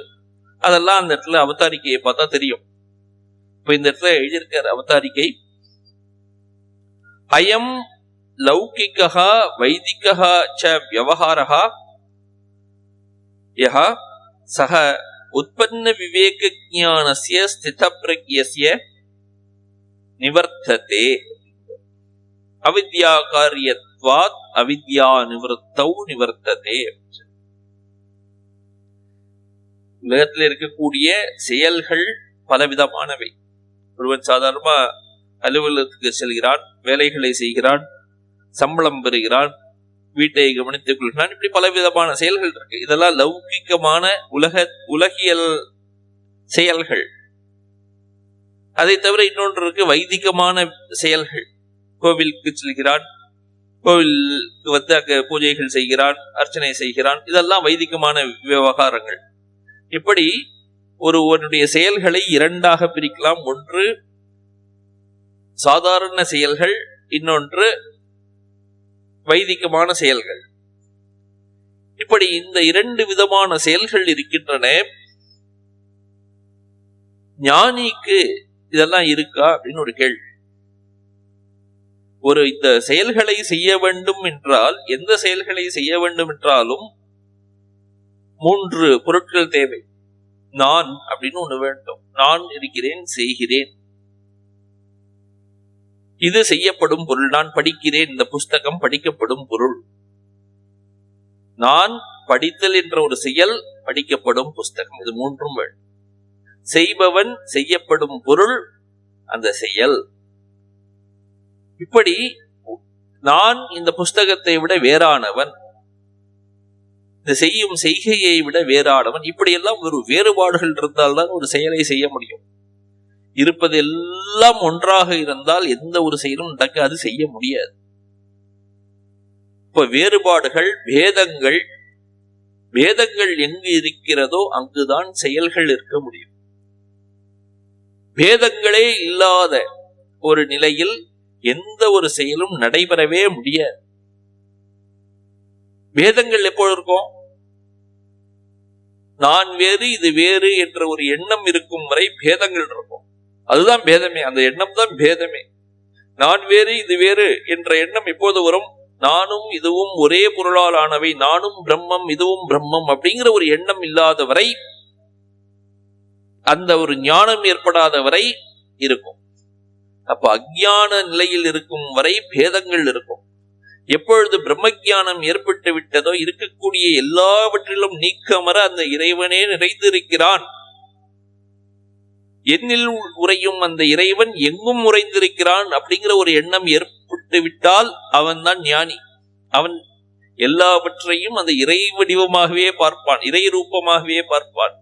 அதெல்லாம் அந்த இடத்துல அவதாரிக்கையை பார்த்தா தெரியும். இப்ப இந்த இடத்துல எழுதியிருக்கார் அவதாரிக்கை. அயம் லௌகிகா வைதிகா ச வியவஹாரஹா யஹ சஹ உத்பன்ன விவேக ஞானஸ்ய ஸ்தித பிரக்யஸ்ய நிவர்த்ததே அவித்யா காரியத்வாத் அவித்யா நிவர்த்தௌ நிவர்த்ததே. உலகத்தில் இருக்கக்கூடிய செயல்கள் பலவிதமானவை. ஒருவன் சாதாரணமா அலுவலகத்துக்கு செல்கிறான், வேலைகளை செய்கிறான், சம்பளம் பெறுகிறான், வீட்டை கவனித்துக் கொள்கிறான். இப்படி பலவிதமான செயல்கள் இருக்கு. இதெல்லாம் லௌகிகமான உலகியல் செயல்கள். அதை தவிர இன்னொன்று இருக்கு வைதிகமான செயல்கள். கோவிலுக்கு செல்கிறான், கோவிலுக்கு அங்க பூஜைகள் செய்கிறான், அர்ச்சனை செய்கிறான். இதெல்லாம் வைதிகமான விவகாரங்கள். இப்படி ஒருவனுடைய செயல்களை 2ஆக பிரிக்கலாம். ஒன்று சாதாரண செயல்கள், இன்னொன்று வைதிகமான செயல்கள். இப்படி இந்த 2 விதமான செயல்கள் இருக்கின்றன. ஞானிக்கு இதெல்லாம் இருக்கா அப்படின்னு ஒரு கேள்வி. இந்த செயல்களை செய்ய வேண்டும் என்றால், எந்த செயல்களை செய்ய வேண்டும் என்றாலும் 3 பொருட்கள் தேவை. நான் அப்படின்னு ஒண்ணு வேண்டும். நான் இருக்கிறேன், செய்கிறேன், இது செய்யப்படும் பொருள். நான் படிக்கிறேன், இந்த புஸ்தகம் படிக்கப்படும் பொருள். நான் படித்தல் என்ற ஒரு செயல், படிக்கப்படும் புஸ்தகம். இது 3ம் வேண்டும். செய்பவன், செய்யப்படும் பொருள், அந்த செயல். இப்படி நான் இந்த புஸ்தகத்தை விட வேறானவன், இந்த செய்யும் செய்கையை விட வேறானவன், இப்படியெல்லாம் ஒரு வேறுபாடுகள் இருந்தால்தான் ஒரு செயலை செய்ய முடியும். இருப்பது எல்லாம் ஒன்றாக இருந்தால் எந்த ஒரு செயலும் நடக்காது, செய்ய முடியாது. இப்ப வேறுபாடுகள், பேதங்கள், பேதங்கள் எங்கு இருக்கிறதோ அங்குதான் செயல்கள் இருக்க முடியும். பேதங்களே இல்லாத ஒரு நிலையில் எந்த ஒரு செயலும் நடைபெறவே முடியாது. பேதங்கள் எப்போ இருக்கும்? நான் வேறு இது வேறு என்ற ஒரு எண்ணம் இருக்கும் வரை பேதங்கள் இருக்கும். அதுதான் பேதமே, அந்த எண்ணம் தான் பேதமே. நான் வேறு இது வேறு என்ற எண்ணம் எப்போது வரும்? நானும் இதுவும் ஒரே பொருளால் ஆனவை, நானும் பிரம்மம் இதுவும் பிரம்மம் அப்படிங்கிற ஒரு எண்ணம் இல்லாத வரை, அந்த ஒரு ஞானம் ஏற்படாத வரை இருக்கும். அப்ப அஞ்ஞான நிலையில் இருக்கும் வரை பேதங்கள் இருக்கும். எப்பொழுது பிரம்மஞானம் ஏற்பட்டு விட்டதோ இருக்கக்கூடிய எல்லாவற்றிலும் நீக்கமர அந்த இறைவனே நிறைந்திருக்கிறான், என்னில் உறையும் அந்த இறைவன் எங்கும் உறைந்திருக்கிறான் அப்படிங்கிற ஒரு எண்ணம் ஏற்பட்டு விட்டால் அவன் தான் ஞானி. அவன் எல்லாவற்றையும் அந்த இறை வடிவமாகவே பார்ப்பான், இறை ரூபமாகவே பார்ப்பான்.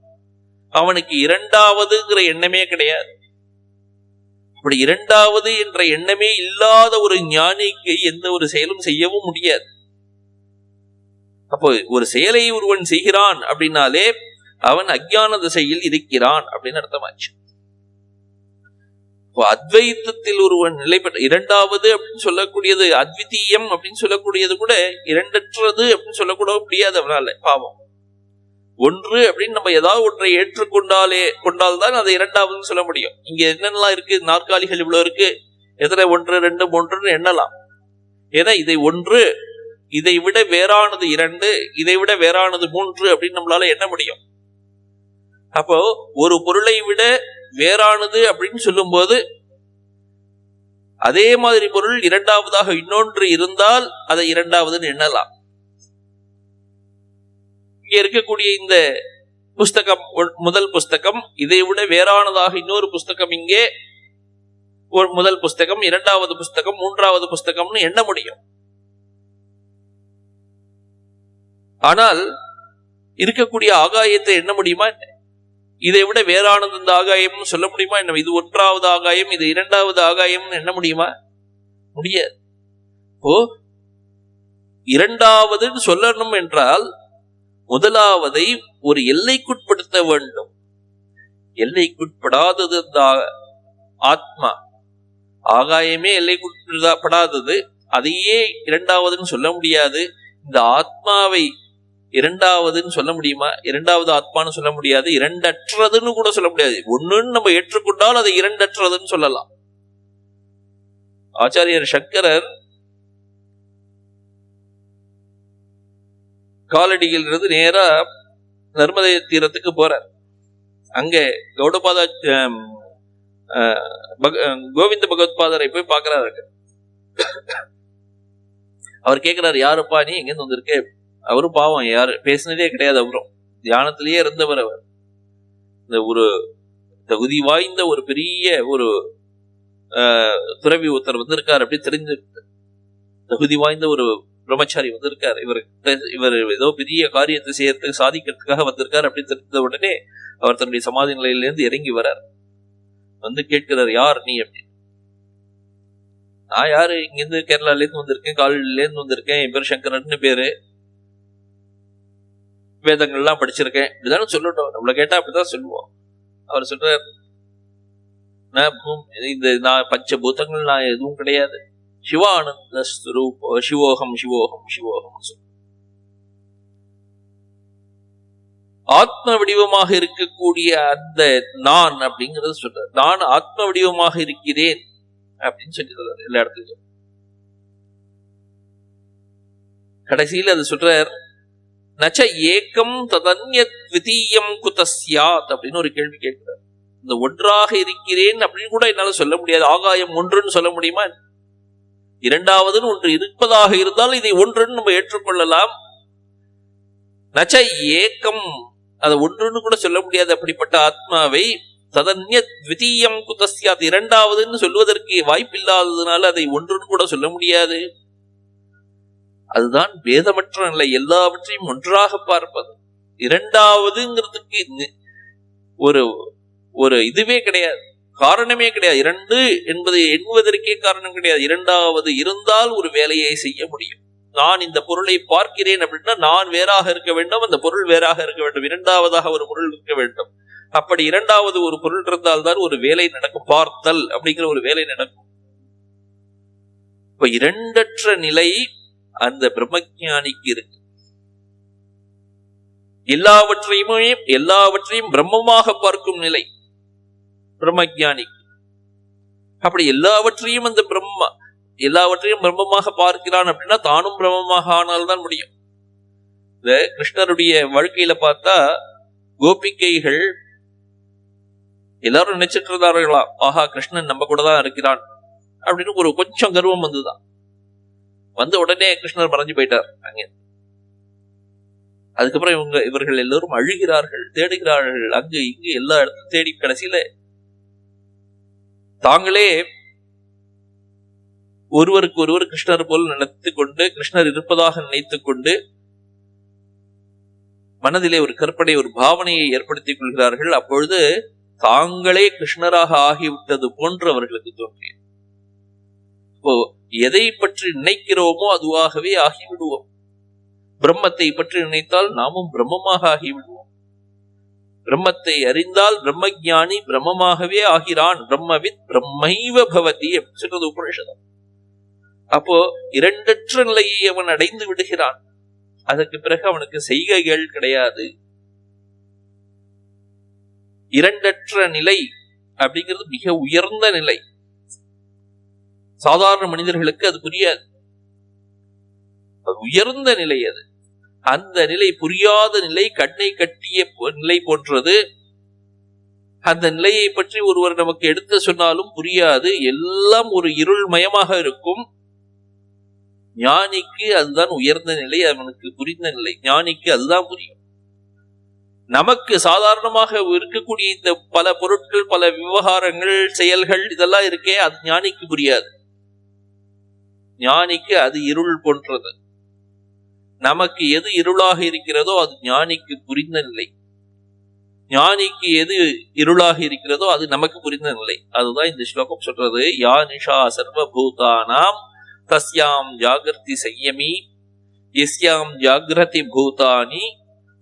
அவனுக்கு இரண்டாவதுங்கிற எண்ணமே கிடையாது. அப்படி இரண்டாவது என்ற எண்ணமே இல்லாத ஒரு ஞானிக்கு எந்த ஒரு செயலும் செய்யவும் முடியாது. அப்போ ஒரு செயலை ஒருவன் செய்கிறான் அப்படின்னாலே அவன் அஞ்ஞான திசையில் இருக்கிறான் அப்படின்னு அர்த்தமாச்சு. அத்வைத்தத்தில் ஒருவன் நிலை பெற்ற இரண்டாவது அப்படின்னு சொல்லக்கூடியது, அத்விதீயம் அப்படின்னு சொல்லக்கூடியது கூட இரண்டற்றது அப்படின்னு சொல்லக்கூட முடியாது அவனால. பாவம், ஒன்று அப்படின்னு நம்ம ஏதாவது ஒன்றை கொண்டால்தான் அதை இரண்டாவதுன்னு சொல்ல முடியும். இங்க என்னென்னலாம் இருக்கு, நாற்காலிகள் இவ்வளவு இருக்கு, எத்தனை 1 2 3 எண்ணலாம். ஏன்னா இதை ஒன்று, இதை விட வேறானது 2, இதை விட வேறானது 3 அப்படின்னு நம்மளால எண்ண முடியும். அப்போ ஒரு பொருளை விட வேறானது அப்படின்னு சொல்லும் போது அதே மாதிரி பொருள் இரண்டாவதாக இன்னொன்று இருந்தால் அதை இரண்டாவதுன்னு எண்ணலாம். இங்க இருக்கக்கூடிய இந்த புஸ்தகம், முதல் புஸ்தகம், இதை விட வேறானதாக இன்னொரு புஸ்தகம், இங்கே ஒரு முதல் புஸ்தகம், இரண்டாவது புஸ்தகம், மூன்றாவது புஸ்தகம்னு எண்ண முடியும். ஆனால் இருக்கக்கூடிய ஆகாயத்தை எண்ண முடியுமா? இதை விட வேறானது இந்த ஆகாயம்னு சொல்ல முடியுமா? என்ன, இது ஒன்றாவது ஆகாயம், இது இரண்டாவது ஆகாயம்னு எண்ண முடியுமா? முடியாது. இப்போ இரண்டாவதுன்னு சொல்லணும் என்றால் முதலாவதை ஒரு எல்லைக்குட்படுத்த வேண்டும். எல்லைக்குட்படாதது இந்த ஆத்மா, ஆகாயமே எல்லைக்குட்படாதது, அதையே இரண்டாவதுன்னு சொல்ல முடியாது. இந்த ஆத்மாவை இரண்டாவதுன்னு சொல்ல முடியுமா? இரண்டாவது ஆத்மான்னு சொல்ல முடியாது, இரண்டற்றதுன்னு கூட சொல்ல முடியாது. ஒண்ணுன்னு நம்ம ஏற்றுக்கொண்டால் அதை இரண்டற்றதுன்னு சொல்லலாம். ஆச்சாரியர் சங்கரர் காலடியிலிருந்து நேரா நர்மதை தீரத்துக்கு போறார். அங்க கௌடபாத கோவிந்த பகவத்பாதரை போய் பார்க்கிறாரு. அவர் கேட்கிறார், யாருப்பா நீ, எங்கேருந்து வந்திருக்கே? அவரும் பாவம், யாரு பேசினதே கிடையாது, அவரும் தியானத்திலேயே இருந்தவர். அவர் இந்த ஒரு தகுதி வாய்ந்த ஒரு பெரிய ஒரு துறவி ஒருத்தர் வந்திருக்கார் அப்படி தெரிஞ்சு, தகுதி வாய்ந்த ஒரு பிரம்மச்சாரி வந்திருக்கார், இவர் ஏதோ பெரிய காரியத்தை செய்யறதுக்கு சாதிக்கிறதுக்காக வந்திருக்கார் அப்படி தெரிந்த உடனே அவர் தன்னுடைய சமாதி நிலையிலிருந்து இறங்கி வரார். வந்து கேட்கிறார், யார் நீ அப்படி. நான் யாரு, இங்கிருந்து கேரளால இருந்து வந்திருக்கேன், காலில இருந்து வந்திருக்கேன், என் பேர் சங்கரன்னு பேரு, வேதங்கள்லாம் படிச்சிருக்கேன், இப்படிதானே சொல்லட்டும். நம்மள கேட்டா அப்படிதான் சொல்லுவோம். அவர் சொல்றார், இந்த நான் பஞ்சபூதங்கள் நான் எதுவும் கிடையாது, சிவானந்த ஸ்வரூப சிவோகம் சிவோகம் சிவோகம். ஆத்ம வடிவமாக இருக்கக்கூடிய அந்த நான் அப்படிங்கறது சொல்ற, நான் ஆத்ம வடிவமாக இருக்கிறேன் அப்படின்னு சொல்லிடுறாரு எல்லா இடத்துலையும். கடைசியில் அது சொல்றார், நச்ச ஏக்கம் ததன்யத் த்விதீயம் குதஸ்யாத் அப்படின்னு ஒரு கேள்வி கேட்கிறார். இந்த ஒன்றாக இருக்கிறேன் அப்படின்னு கூட என்னால சொல்ல முடியாது. ஆகாயம் ஒன்றுன்னு சொல்ல முடியுமா? இரண்டாவதுன்னு ஒன்று இருப்பதாக இருந்தால் இதை ஒன்றுன்னு நம்ம ஏற்றுக்கொள்ளலாம். நச்ச ஏக்கம், அதை ஒன்றுன்னு கூட சொல்ல முடியாது. அப்படிப்பட்ட ஆத்மாவை ததன்யத் த்விதீயம் குதஸ்யாத், இரண்டாவதுன்னு சொல்வதற்கு வாய்ப்பில்லாததுனால அதை ஒன்றுன்னு கூட சொல்ல முடியாது. அதுதான் பேதமற்ற நிலை, எல்லாவற்றையும் ஒன்றாக பார்ப்பது. இரண்டாவதுங்கிறதுக்கு ஒரு ஒரு இதுவே கிடையாது, காரணமே கிடையாது. இரண்டு என்பதை எண்ணுவதற்கே காரணம் கிடையாது. இரண்டாவது இருந்தால் ஒரு வேலையை செய்ய முடியும். நான் இந்த பொருளை பார்க்கிறேன் அப்படின்னா நான் வேறாக இருக்க வேண்டும், அந்த பொருள் வேறாக இருக்க வேண்டும், இரண்டாவதாக ஒரு பொருள் இருக்க வேண்டும். அப்படி இரண்டாவது ஒரு பொருள் இருந்தால்தான் ஒரு வேலை நடக்கும், பார்த்தல் அப்படிங்கிற ஒரு வேலை நடக்கும். இப்ப இரண்டற்ற நிலை அந்த பிரம்மஞானிக்கு இருக்கு. எல்லாவற்றையும் பிரம்மமாக பார்க்கும் நிலை பிரம்மஞானிக்கு. அப்படி எல்லாவற்றையும் பிரம்மமாக பார்க்கிறான் அப்படின்னா தானும் பிரம்மமாக ஆனால்தான் முடியும். இந்த கிருஷ்ணருடைய வாழ்க்கையில பார்த்தா கோபிகைகள் எல்லாரும் நினைச்சிட்டு இருந்தார்களா, ஆஹா கிருஷ்ணன் நம்ம கூட தான் இருக்கிறான் அப்படின்னு ஒரு கொஞ்சம் கர்வம் வந்துதான். வந்த உடனே கிருஷ்ணர் மறைஞ்சு போயிட்டார் அங்கே. அதுக்கப்புறம் இவர்கள் எல்லோரும் அழுகிறார்கள், தேடுகிறார்கள், அங்கு இங்கு எல்லா இடத்தையும் தேடி கடைசியில தாங்களே ஒருவருக்கு ஒருவர் கிருஷ்ணர் போல் நினைத்துக் கொண்டு, கிருஷ்ணர் இருப்பதாக நினைத்துக் கொண்டு மனதிலே ஒரு கற்பனை, ஒரு பாவனையை ஏற்படுத்திக் கொள்கிறார்கள். அப்பொழுது தாங்களே கிருஷ்ணராக ஆகிவிட்டது போன்று அவர்களுக்கு தோன்றியது. இப்போ எதை பற்றி நினைக்கிறோமோ அதுவாகவே ஆகிவிடுவோம். பிரம்மத்தை பற்றி நினைத்தால் நாமும் பிரம்மமாக ஆகிவிடுவோம். பிரம்மத்தை அறிந்தால் பிரம்மஞானி பிரம்மமாகவே ஆகிறான். பிரம்மவித் பிரம்மைவ பவதி சொல்றது உபனிஷதம். அப்போ இரண்டற்ற நிலையை அவன் அடைந்து விடுகிறான். அதற்கு பிறகு அவனுக்கு செய்கைகள் கிடையாது. இரண்டற்ற நிலை அப்படிங்கிறது மிக உயர்ந்த நிலை. சாதாரண மனிதர்களுக்கு அது புரியாது. அது உயர்ந்த நிலை. அது அந்த நிலை புரியாத நிலை, கண்ணை கட்டிய நிலை போன்றது. அந்த நிலையை பற்றி ஒருவர் நமக்கு எடுத்து சொன்னாலும் புரியாது. எல்லாம் ஒரு இருள் மயமாக இருக்கும். ஞானிக்கு அதுதான் உயர்ந்த நிலை, அவனுக்கு புரிந்த நிலை. ஞானிக்கு அதுதான் புரியும். நமக்கு சாதாரணமாக இருக்கக்கூடிய இந்த பல பொருட்கள், பல விவகாரங்கள், செயல்கள் இதெல்லாம் இருக்கே, அது ஞானிக்கு புரியாது. ஞானிக்கு அது இருள் போன்றது. நமக்கு எது இருளாக இருக்கிறதோ அது ஞானிக்கு புரிந்த நிலை. ஞானிக்கு எது இருளாக இருக்கிறதோ அது நமக்கு புரிந்த நிலை. அதுதான் இந்த ஸ்லோகம் சொல்றது. யா நிஷா சர்வபூதானாம் தஸ்யாம் ஜாகிரதி சையமி யஸ்யாம் ஜாகிரதி பூதானி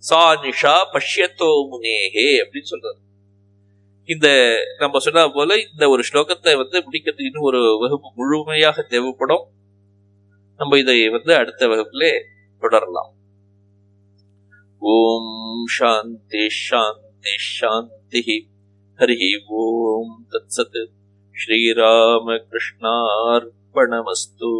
சா நிஷா பஷ்யத்தோ முனேஹே அப்படின்னு சொல்றது. இந்த நம்ம சொன்ன போல இந்த ஒரு ஸ்லோகத்தை முடிக்கிறதுக்கு இன்னும் ஒரு வகுப்பு முழுமையாக தேவைப்படும். நம்ம இதை அடுத்த வகுப்பிலே தொடரலாம். ஓம் சாந்தி சாந்தி சாந்தி. ஹரி ஓம் தத்சத். ஸ்ரீராம கிருஷ்ணார்ப்பணமஸ்து.